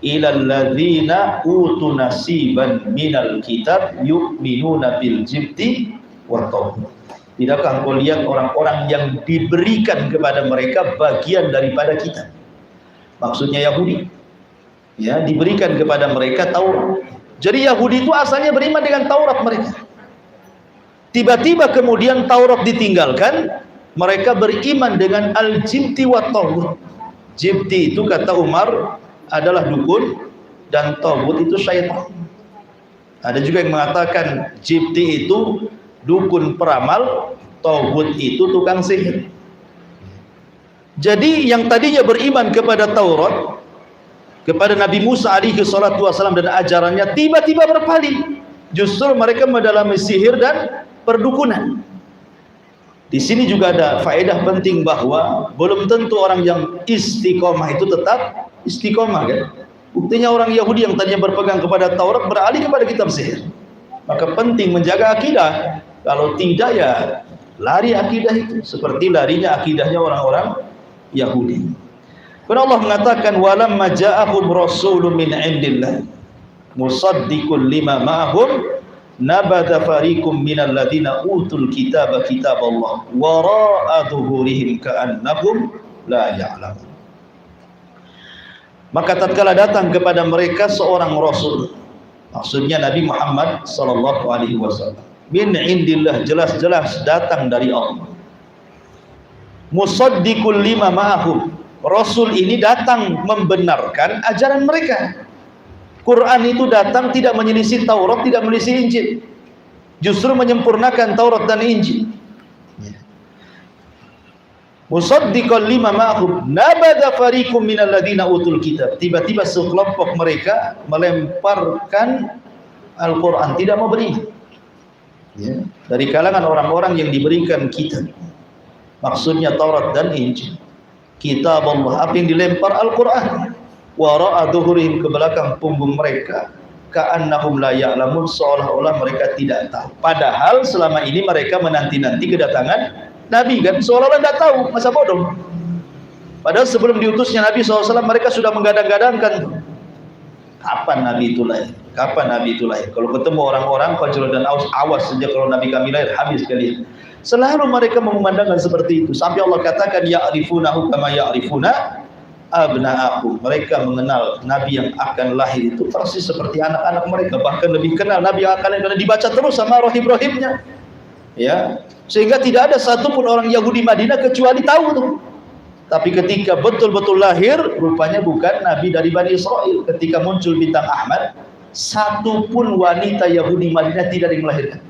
ilal ladzina utu nasiban minal kitab yu'minuna bil jibti wa tauhid. Tidakkah engkau lihat orang-orang yang diberikan kepada mereka bagian daripada kitab? Maksudnya Yahudi. Ya, diberikan kepada mereka Taurat. Jadi Yahudi itu asalnya beriman dengan Taurat mereka. Tiba-tiba kemudian Taurat ditinggalkan, mereka beriman dengan al-jibti wa tauhid. Jibti itu kata Umar adalah dukun, dan tauhid itu syaitan. Ada juga yang mengatakan jibti itu dukun peramal, tauhid itu tukang sihir. Jadi yang tadinya beriman kepada Taurat, kepada Nabi Musa alaihi salatu wasallam dan ajarannya, tiba-tiba berpaling. Justru mereka mendalami sihir dan perdukunan. Di sini juga ada faedah penting bahwa belum tentu orang yang istiqomah itu tetap istiqomah, kan? Buktinya orang Yahudi yang tadinya berpegang kepada Taurat beralih kepada kitab sihir. Maka penting menjaga akidah. Kalau tidak ya lari akidah itu, seperti larinya akidahnya orang-orang Yahudi. Karena Allah mengatakan, walamma ja'ahum rasulun min indillah musaddiqul lima ma'ahum nabada fariqum minal ladina utul kitaba kitaballah wara'a dhuhurihim ka'annahum la ya'lamun. Maka tatkala datang kepada mereka seorang rasul, maksudnya Nabi Muhammad sallallahu alaihi wasallam, min indillah, jelas-jelas datang dari Allah, musaddiqul lima ma'ahum, rasul ini datang membenarkan ajaran mereka. Quran itu datang tidak menyelisih Taurat, tidak menyelisih Injil, justru menyempurnakan Taurat dan Injil. Musaddiqan lima ma'hum nabada fariqum minal ladina utul kitab. Tiba-tiba sekelompok mereka melemparkan Al-Quran, tidak mau beriman. Ya. Dari kalangan orang-orang yang diberikan kitab, maksudnya Taurat dan Injil, kitab Allah, apa yang dilempar Al-Quran, wara'a dhuhurihim, ke belakang punggung mereka, ka'annahum la ya'lamun, seolah-olah mereka tidak tahu. Padahal selama ini mereka menanti-nanti kedatangan Nabi kan, seolah-olah tidak tahu, masa bodoh. Padahal sebelum diutusnya Nabi SAW mereka sudah menggadang-gadangkan kapan Nabi itu lahir, kapan Nabi itu lahir. Kalau ketemu orang-orang Khazraj dan Aus, awas sejak kalau Nabi kami lahir, habis kalian. Selalu mereka memandangkan seperti itu, sampai Allah katakan ya'rifunahu kama ya'rifuna abna'ahum. Mereka mengenal Nabi yang akan lahir itu persis seperti anak-anak mereka, bahkan lebih kenal Nabi yang akan lahir, karena dibaca terus sama rohib-rohibnya, ya, sehingga tidak ada satupun orang Yahudi Madinah kecuali tahu tuh. Tapi ketika betul-betul lahir, rupanya bukan Nabi dari Bani Israel. Ketika muncul bintang Ahmad, satupun wanita Yahudi Madinah tidak melahirkan.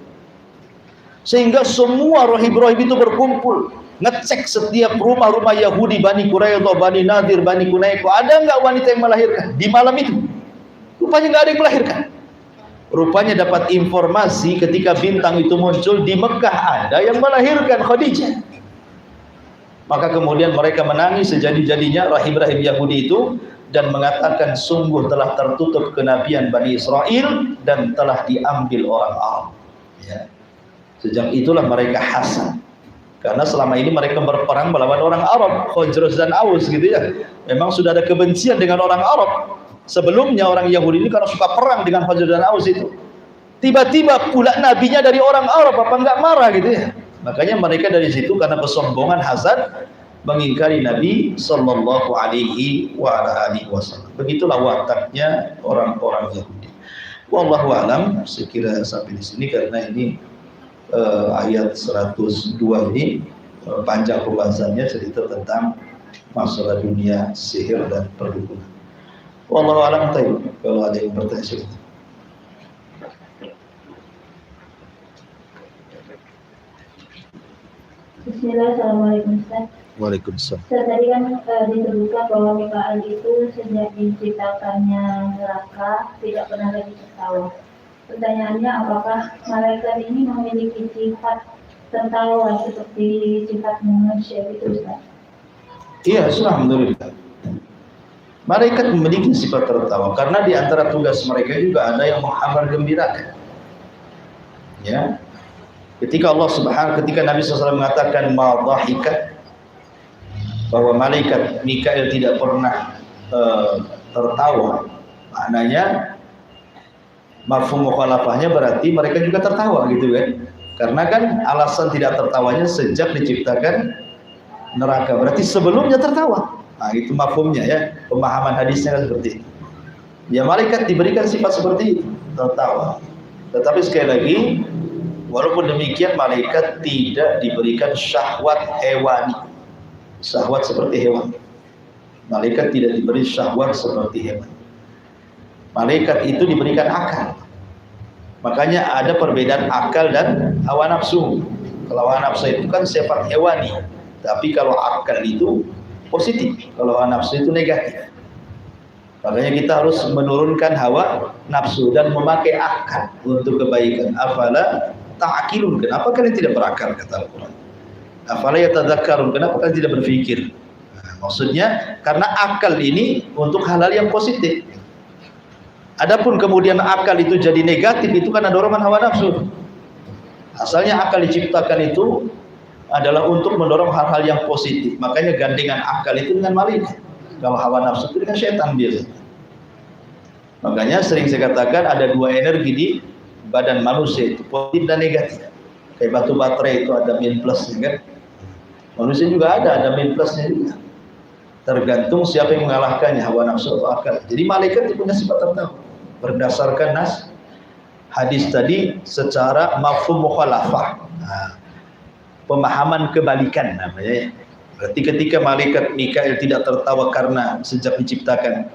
Sehingga semua rohib-rohib itu berkumpul, ngecek setiap rumah-rumah Yahudi, Bani Quraidah, Bani Nadir, Bani Kunaiqah, ada nggak wanita yang melahirkan di malam itu? Rupanya nggak ada yang melahirkan. Rupanya dapat informasi ketika bintang itu muncul, di Mekah ada yang melahirkan, Khadijah. Maka kemudian mereka menangis sejadi-jadinya rahib-rahib Yahudi itu, dan mengatakan sungguh telah tertutup kenabian Bani Israel dan telah diambil orang Arab. Ya. Sejak itulah mereka hasad, karena selama ini mereka berperang melawan orang Arab, Khazraj dan Aus gitu ya. Memang sudah ada kebencian dengan orang Arab. Sebelumnya orang Yahudi ini karena suka perang dengan Khazraj dan Aus itu. Tiba-tiba pula nabinya dari orang Arab, apa enggak marah gitu ya. Makanya mereka dari situ karena kesombongan, hasad, mengingkari Nabi sallallahu alaihi wasallam. Begitulah wataknya orang-orang Yahudi. Wallahu alam, sekira sampai di sini karena ini ayat 102 ini panjang pembahasannya, cerita tentang masalah dunia sihir dan perdukunan. Wallahu alam. Kalau ada yang bertanya silakan. Bismillah, assalamualaikum Ustaz. Waalaikumsalam. Ustaz, tadi kan disebutkan bahwa Mikael itu sejak diciptakannya neraka tidak pernah lagi tertawa. Pertanyaannya, apakah malaikat ini memiliki sifat tertawa seperti sifat manusia itu Ustaz? Iya, alhamdulillah. Malaikat memiliki sifat tertawa karena di antara tugas mereka juga ada yang menghabar gembirakan. Ya. Ketika Nabi SAW mengatakan ma dhahikat, bahwa malaikat Mikail tidak pernah tertawa, maknanya mafhum mukhalafahnya berarti mereka juga tertawa gitu kan. Karena kan alasan tidak tertawanya sejak diciptakan neraka, berarti sebelumnya tertawa. Nah, itu mafhumnya ya, pemahaman hadisnya seperti itu. Ya, malaikat diberikan sifat seperti itu, tertawa. Tetapi sekali lagi, walaupun demikian malaikat tidak diberikan syahwat hewani, syahwat seperti hewan. Malaikat tidak diberi syahwat seperti hewan. Malaikat itu diberikan akal. Makanya ada perbedaan akal dan hawa nafsu. Kalau hawa nafsu itu kan sifat hewani, tapi kalau akal itu positif, kalau hawa nafsu itu negatif. Makanya kita harus menurunkan hawa nafsu dan memakai akal untuk kebaikan. Afala ta'qilun, kenapa kalian tidak berakal, kata Al-Quran. Afala yatadzakkarun, kenapa kalian tidak berpikir. Nah, maksudnya karena akal ini untuk hal-hal yang positif. Adapun kemudian akal itu jadi negatif, itu kan dorongan hawa nafsu. Asalnya akal diciptakan itu adalah untuk mendorong hal-hal yang positif. Makanya gandengan akal itu dengan malaikat. Kalau hawa nafsu itu dengan setan biasanya. Makanya sering saya katakan ada dua energi di badan manusia, itu positif dan negatif. Kayak batu baterai itu ada min plusnya kan. Manusia juga ada min plusnya juga. Tergantung siapa yang mengalahkannya, hawa nafsu atau akal. Jadi malaikat itu punya sifat tertentu berdasarkan nas hadis tadi secara mafhum mukhalafah. Nah, pemahaman kebalikan namanya. Berarti ketika malaikat Mikail tidak tertawa karena sejak diciptakan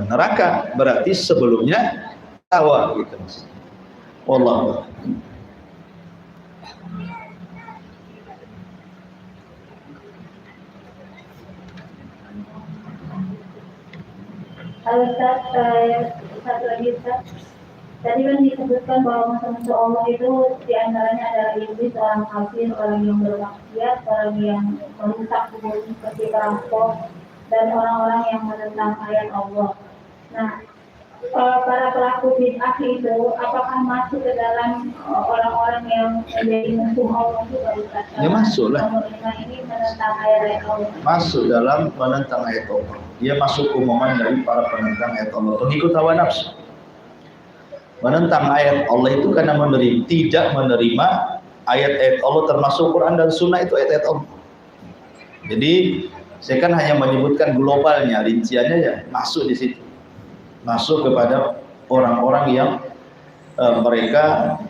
neraka, berarti sebelumnya tawa gitu maksudnya. Wallahu a'lam. Halo Ustaz, satu lagi Ustaz. Tadi kan disebutkan bahwa musuh-musuh Allah itu diantaranya adalah iblis, orang kafir, orang yang bermaksiat, orang yang merusak bumi seperti perampok, dan orang-orang yang menentang ayat Allah. Nah, para pelaku bid'ah itu apakah masuk ke dalam orang-orang yang menjadi musuh Allah juga Ustaz? Ya masuk lah. Mereka ini menentang ayat Allah. Masuk dalam menentang ayat Allah. Dia masuk umuman dari para penentang ayat Allah, pengikut hawa nafsu. Menentang ayat Allah itu karena tidak menerima ayat-ayat Allah, termasuk Quran dan Sunnah itu ayat-ayat Allah. Jadi saya kan hanya menyebutkan globalnya, rinciannya ya masuk di situ. Masuk kepada orang-orang yang mereka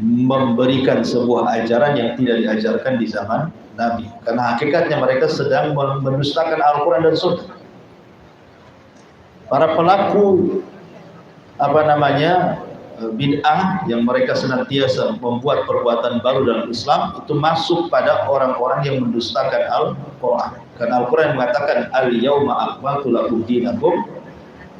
memberikan sebuah ajaran yang tidak diajarkan di zaman Nabi. Karena hakikatnya mereka sedang mendustakan Al-Quran dan Sunnah. Para pelaku bid'ah yang mereka senantiasa membuat perbuatan baru dalam Islam itu masuk pada orang-orang yang mendustakan Al-Quran. Karena Al-Quran mengatakan al-yauma akmaltu lakum dinakum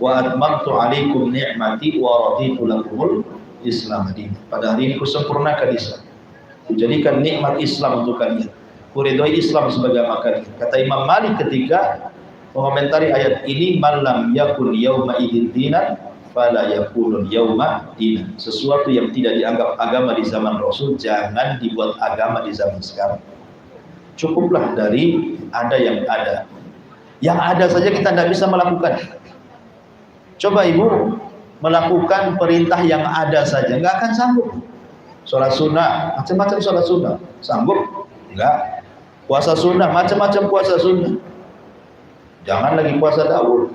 wa atmamtu alaikum ni'mati wa raditu lakumul Islam din. Pada hari ini kusempurnakan Islam. Kujadikan nikmat Islam untuk kalian. Kuridhoi Islam sebagai agama kalian. Kata Imam Malik ketika mengomentari ayat ini, man lam yakun yauma idin dinan fala yakunun yauma dinan. Sesuatu yang tidak dianggap agama di zaman Rasul jangan dibuat agama di zaman sekarang. Cukuplah dari ada yang ada. Yang ada saja kita tidak bisa melakukan. Coba ibu melakukan perintah yang ada saja, nggak akan sanggup. Sholat sunnah, macam-macam sholat sunnah, sanggup? Enggak. Puasa sunnah, macam-macam puasa sunnah. Jangan lagi puasa Daud,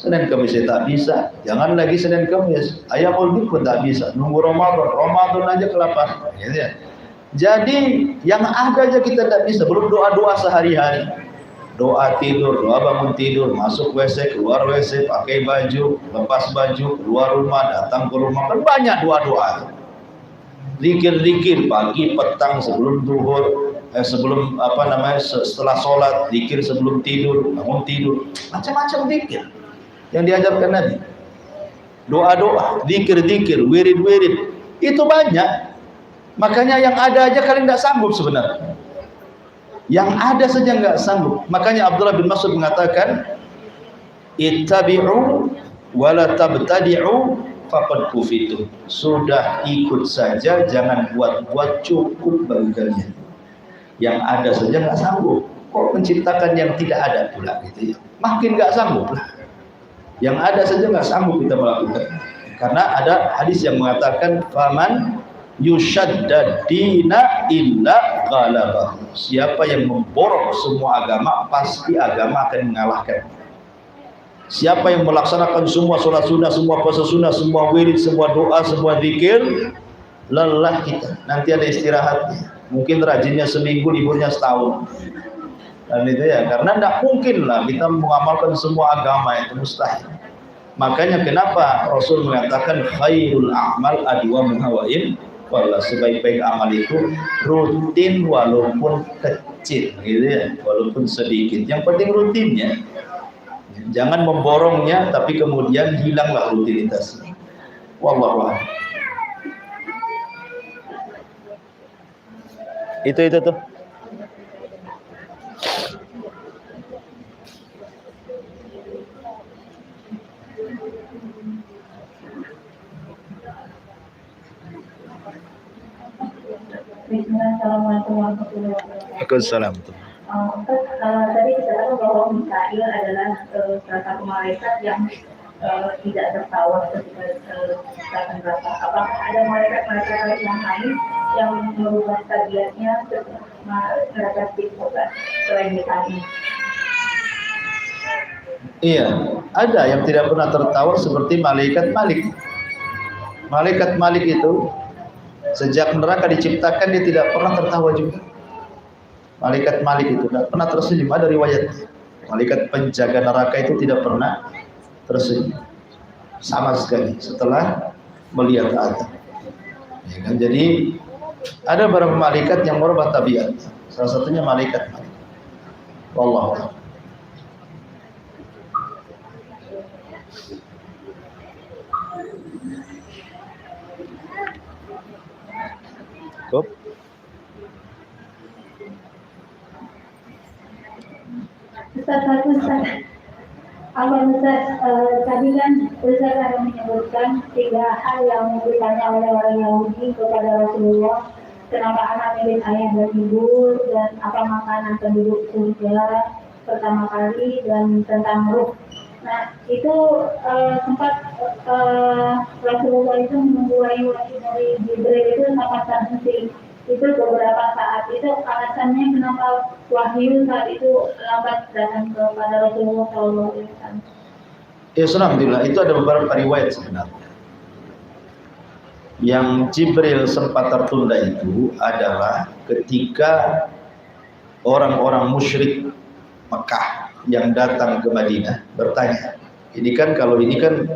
Senin Kamis tak bisa. Jangan lagi Senin Kamis, Ayamul Bid pun tak bisa. Nunggu Ramadan aja kelaparan. Gitu ya. Jadi yang ada aja kita tak bisa. Belum doa-doa sehari-hari. Doa tidur, doa bangun tidur, masuk WC, keluar WC, pakai baju, lepas baju, keluar rumah, datang ke rumah, kan banyak doa-doa. Zikir-zikir pagi, petang, sebelum zuhur, setelah sholat, zikir sebelum tidur, bangun tidur, macam-macam zikir yang diajarkan Nabi. Doa-doa, zikir-zikir, wirid-wirid, itu banyak. Makanya yang ada aja kalian nggak sanggup sebenarnya. Yang ada saja nggak sanggup. Makanya Abdullah bin Mas'ud mengatakan, ittabi'u wa la tabtadi'u faqad kufitu. Sudah ikut saja, jangan buat-buat, cukup bagi kalian. Yang ada saja nggak sanggup, kok menciptakan yang tidak ada pula gitu ya. Makin nggak sanggup lah. Yang ada saja nggak sanggup kita melakukan. Karena ada hadis yang mengatakan faman yushaddadina illa ghalabah. Siapa yang memborong semua agama, pasti agama akan mengalahkan. Siapa yang melaksanakan semua sholat sunnah, semua puasa sunnah, semua wirid, semua doa, semua zikir, lelah kita. Nanti ada istirahatnya. Mungkin rajinnya seminggu, liburnya setahun. Dan itu ya, karena tidak mungkin lah kita mengamalkan semua agama, itu mustahil. Makanya kenapa Rasul mengatakan khairul a'mal adwamuha wa in qalla. Sebaik-baik amal itu rutin walaupun kecil gitu ya, walaupun sedikit. Yang penting rutinnya. Jangan memborongnya tapi kemudian hilanglah rutinitasnya. Wallahu a'lam. Itu tuh. Assalamualaikum warahmatullahi wabarakatuh. Waalaikumsalam. Tadi kita tahu bahwa Mikail adalah salah satu malaikat yang tidak tertawa ketika kita neraka. Apakah ada malaikat yang lain yang merubah tabiatnya terhadap dikobat selain Mikail? Iya, ada yang tidak pernah tertawa seperti malaikat Malik. Malaikat Malik itu sejak neraka diciptakan dia tidak pernah tertawa juga. Malaikat Malik itu tidak pernah tersenyum. Ada riwayatnya. Malaikat penjaga neraka itu tidak pernah tersenyum sama sekali setelah melihat Adam. Ya kan? Jadi ada beberapa malaikat yang merubah tabiat. Salah satunya malaikat Malik. Wallahu a'lam. Cukup. Ustaz, tadi kan Ustaz ada menyebutkan 3 hal yang ditanya oleh orang Yahudi kepada Rasulullah. Kenapa anak mirip ayah dan ibu, dan apa makanan penduduk surga pertama kali, dan tentang ruh. Nah, itu sempat Rasulullah itu menunggu wahyu dari Jibril itu sangat terhenti. Itu beberapa saat. Itu alasannya kenapa wahyu saat itu lambat datang kepada Rasulullah SAW. Ya, alhamdulillah, itu ada beberapa riwayat sebenarnya. Yang Jibril sempat tertunda itu adalah ketika orang-orang musyrik Mekah yang datang ke Madinah bertanya. Ini kan kalau ini kan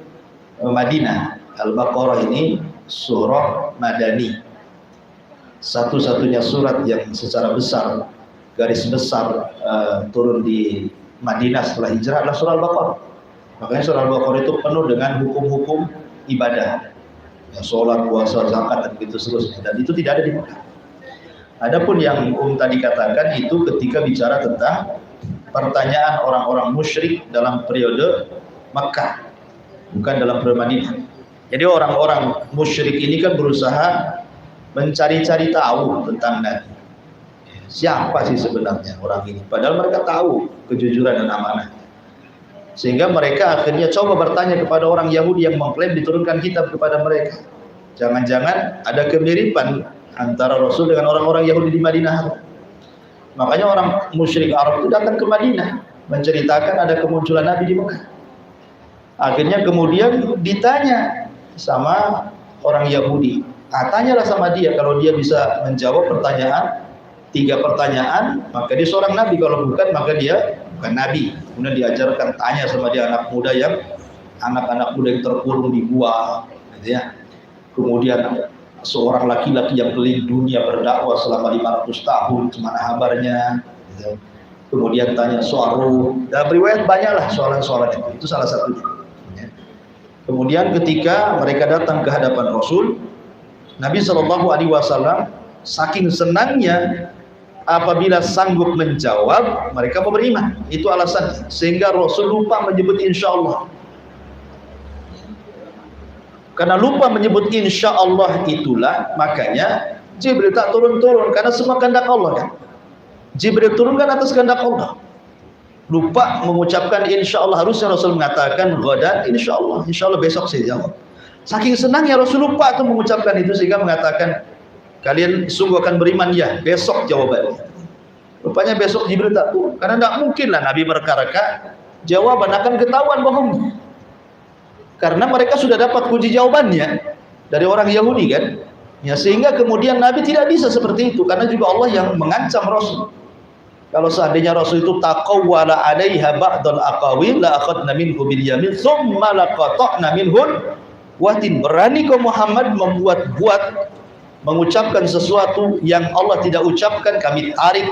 Madinah, Al-Baqarah ini surah Madani. Satu-satunya surat yang secara besar, garis besar turun di Madinah setelah hijrah adalah surah Al-Baqarah. Makanya surah Al-Baqarah itu penuh dengan hukum-hukum ibadah, ya, sholat, puasa, zakat, dan begitu seterusnya. Dan itu tidak ada di Mekah. Adapun yang tadi katakan itu ketika bicara tentang pertanyaan orang-orang musyrik dalam periode Mekah, bukan dalam periode Madinah. Jadi orang-orang musyrik ini kan berusaha mencari-cari tahu tentang Nabi. Siapa sih sebenarnya orang ini? Padahal mereka tahu kejujuran dan amanah. Sehingga mereka akhirnya coba bertanya kepada orang Yahudi yang mengklaim diturunkan kitab kepada mereka. Jangan-jangan ada kemiripan antara Rasul dengan orang-orang Yahudi di Madinah. Makanya orang musyrik Arab itu datang ke Madinah menceritakan ada kemunculan Nabi di Mekah. Akhirnya kemudian ditanya sama orang Yahudi. Tanyalah sama dia, kalau dia bisa menjawab pertanyaan 3 pertanyaan, maka dia seorang nabi. Kalau bukan, maka dia bukan nabi. Kemudian diajarkan, tanya sama dia anak anak muda yang terkurung di gua, gitu ya. Kemudian seorang laki-laki yang keliling dunia berdakwah selama 500 tahun, gimana kabarnya, gitu. Kemudian tanya soal ruh. Dalam riwayat banyaklah soalan-soalan itu salah satunya. Kemudian ketika mereka datang ke hadapan Rasul, Nabi SAW saking senangnya apabila sanggup menjawab, mereka mau beriman. Itu alasan. Sehingga Rasul lupa menyebut insya Allah. Karena lupa menyebut insya Allah itulah makanya Jibril tak turun-turun, karena semua kehendak Allah kan. Jibril turunkan atas kehendak Allah. Lupa mengucapkan insya Allah. Harusnya Rasul mengatakan ghadan insya Allah besok saya jawab. Saking senangnya Rasul lupa tuh mengucapkan itu, sehingga mengatakan kalian sungguh akan beriman ya besok jawabannya. Rupanya besok Jibril tak turun, karena tidak mungkin lah Nabi mereka jawaban akan ketahuan bohongnya. Karena mereka sudah dapat kunci jawabannya dari orang Yahudi kan. Ya, sehingga kemudian Nabi tidak bisa seperti itu, karena juga Allah yang mengancam Rasul. Kalau seandainya Rasul itu taqawwala 'alaiha ba'dal aqawil la akhadna minhu bil yamin thumma laqata'na minhu watin. Berani kau Muhammad membuat-buat, mengucapkan sesuatu yang Allah tidak ucapkan, kami tarik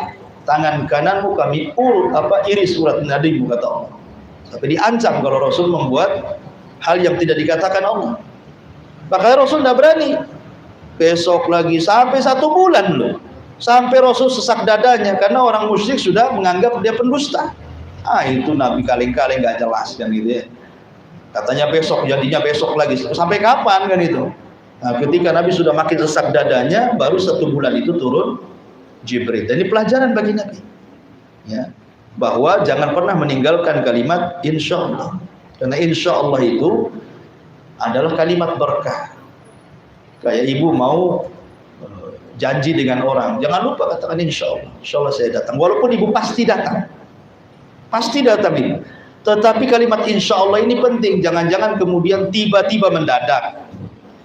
tangan kananmu, kami iris surat nadimu, kata Allah. Tapi diancam kalau Rasul membuat hal yang tidak dikatakan Allah. Makanya Rasul tidak berani. Besok lagi sampai 1 bulan loh. Sampai Rasul sesak dadanya karena orang musyrik sudah menganggap dia pendusta. Itu Nabi kaleng-kaleng nggak jelas kan gitu ya. Katanya besok, jadinya besok lagi. Sampai kapan kan itu? Nah, ketika Nabi sudah makin sesak dadanya, baru 1 bulan itu turun Jibril. Dan ini pelajaran bagi Nabi, ya, bahwa jangan pernah meninggalkan kalimat insya Allah. Karena insya Allah itu adalah kalimat berkah. Kayak ibu mau janji dengan orang, jangan lupa katakan insya Allah saya datang. Walaupun ibu pasti datang ibu. Tetapi kalimat insya Allah ini penting. Jangan-jangan kemudian tiba-tiba mendadak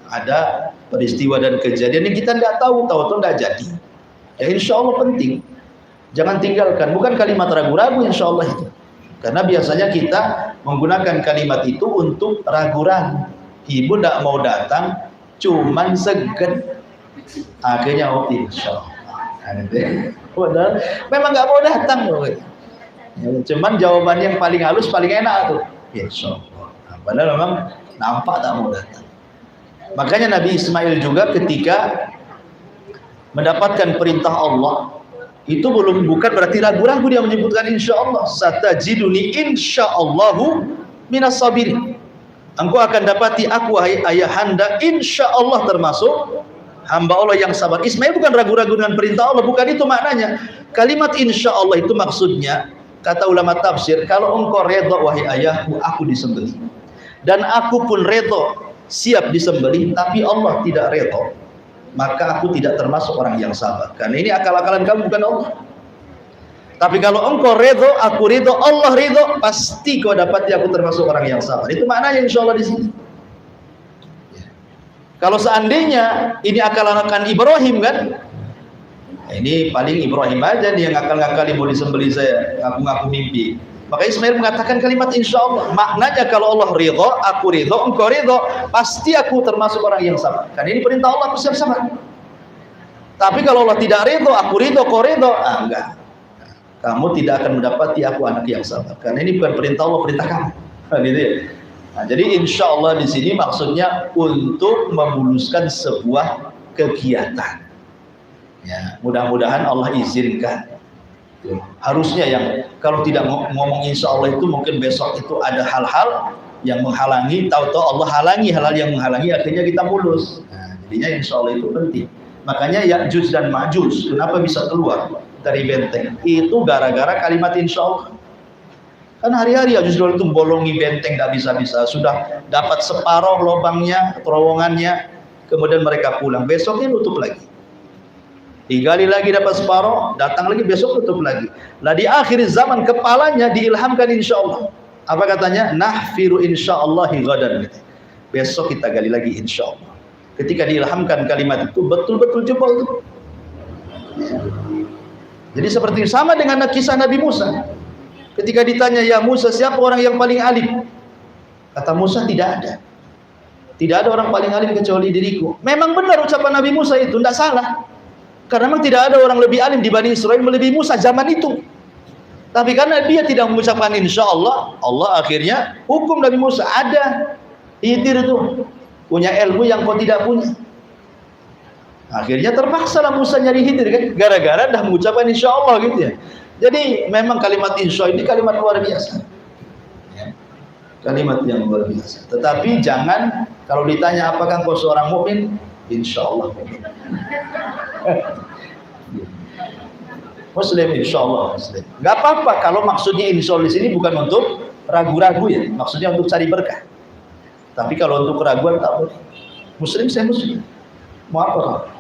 ada peristiwa dan kejadian yang kita tidak tahu tidak jadi. Ya insya Allah penting. Jangan tinggalkan. Bukan kalimat ragu-ragu insya Allah itu. Karena biasanya kita menggunakan kalimat itu untuk ragu-ragu. Ibu tidak mau datang, cuman segan. Akhirnya insya Allah. Memang nggak mau datang loh. Ya, cuman jawaban yang paling halus, paling enak tuh insya Allah. Padahal memang nampak tak mau datang. Makanya Nabi Ismail juga ketika mendapatkan perintah Allah, itu bukan berarti ragu-ragu dia menyebutkan insya Allah. Satajiduni insyaallahu minas sabirin. Engkau akan dapati aku wahai ayahanda insya Allah termasuk hamba Allah yang sabar. Ismail bukan ragu-ragu dengan perintah Allah, bukan itu maknanya. Kalimat insya Allah itu maksudnya, kata ulama tafsir, kalau engkau redha wahai ayahku, aku disembelih, dan aku pun redha siap disembelih, tapi Allah tidak redha, maka aku tidak termasuk orang yang sabar. Karena ini akal-akalan kamu, bukan Allah. Tapi kalau engkau ridho, aku ridho, Allah ridho, pasti kau dapati aku termasuk orang yang sabar. Itu maknanya insya Allah di sini. Kalau seandainya ini akal-akalan Ibrahim kan, ini paling Ibrahim aja dia ngakal-ngakali mau disembelih saya, ngaku-ngaku mimpi. Maka Ismail mengatakan kalimat insya Allah. Maknanya kalau Allah ridho, aku ridho, engkau ridho, pasti aku termasuk orang yang sabar. Karena ini perintah Allah, aku siap sabar. Tapi kalau Allah tidak ridho, aku ridho, kau ridho, enggak. Kamu tidak akan mendapati aku anak yang sabar. Karena ini bukan perintah Allah, perintah kamu. Gitu ya. Nah, jadi insya Allah di sini maksudnya untuk memuluskan sebuah kegiatan. Ya, mudah-mudahan Allah izinkan. Harusnya yang kalau tidak ngomong insya Allah itu mungkin besok itu ada hal-hal yang menghalangi, tahu-tahu Allah halangi hal-hal yang menghalangi, akhirnya kita mulus. Nah, jadinya insya Allah itu penting. Makanya Ya'juj dan Ma'juj kenapa bisa keluar dari benteng? Itu gara-gara kalimat insya Allah. Kan hari-hari Ya'juj itu bolongi benteng tidak bisa-bisa, sudah dapat separuh lubangnya, terowongannya, kemudian mereka pulang, besoknya nutup lagi. Digali lagi dapat separuh, datang lagi besok tutup lagi. Lah di akhir zaman kepalanya diilhamkan insya Allah. Apa katanya? Nahfiru insyaallahi ghadan. Besok kita gali lagi insya Allah. Ketika diilhamkan kalimat itu betul-betul jebol itu. Jadi seperti sama dengan kisah Nabi Musa. Ketika ditanya, ya Musa, siapa orang yang paling alim? Kata Musa, tidak ada. Tidak ada orang paling alim kecuali diriku. Memang benar ucapan Nabi Musa itu, tidak salah. Karena memang tidak ada orang lebih alim di Bani Israel melebihi Musa zaman itu. Tapi karena dia tidak mengucapkan insya Allah, Allah akhirnya hukum Nabi Musa. Ada Khidir itu punya ilmu yang kau tidak punya. Akhirnya terpaksa lah Musa nyari Khidir kan, gara-gara dah mengucapkan insya Allah gitu ya. Jadi memang kalimat insya ini kalimat luar biasa. Kalimat yang luar biasa. Tetapi jangan kalau ditanya apakah kau seorang mukmin, insya Allah mukmin. Muslim, insya Allah Muslim. Gak apa-apa kalau maksudnya insya Allah di sini bukan untuk ragu-ragu ya, maksudnya untuk cari berkah. Tapi kalau untuk keraguan tak boleh. Muslim, saya Muslim. Mau apa?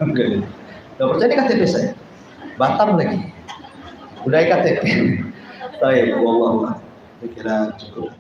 Enggak. Gak percaya di KTP saya. Batam lagi. Udah KTP. Baik, wallah. Saya kira cukup.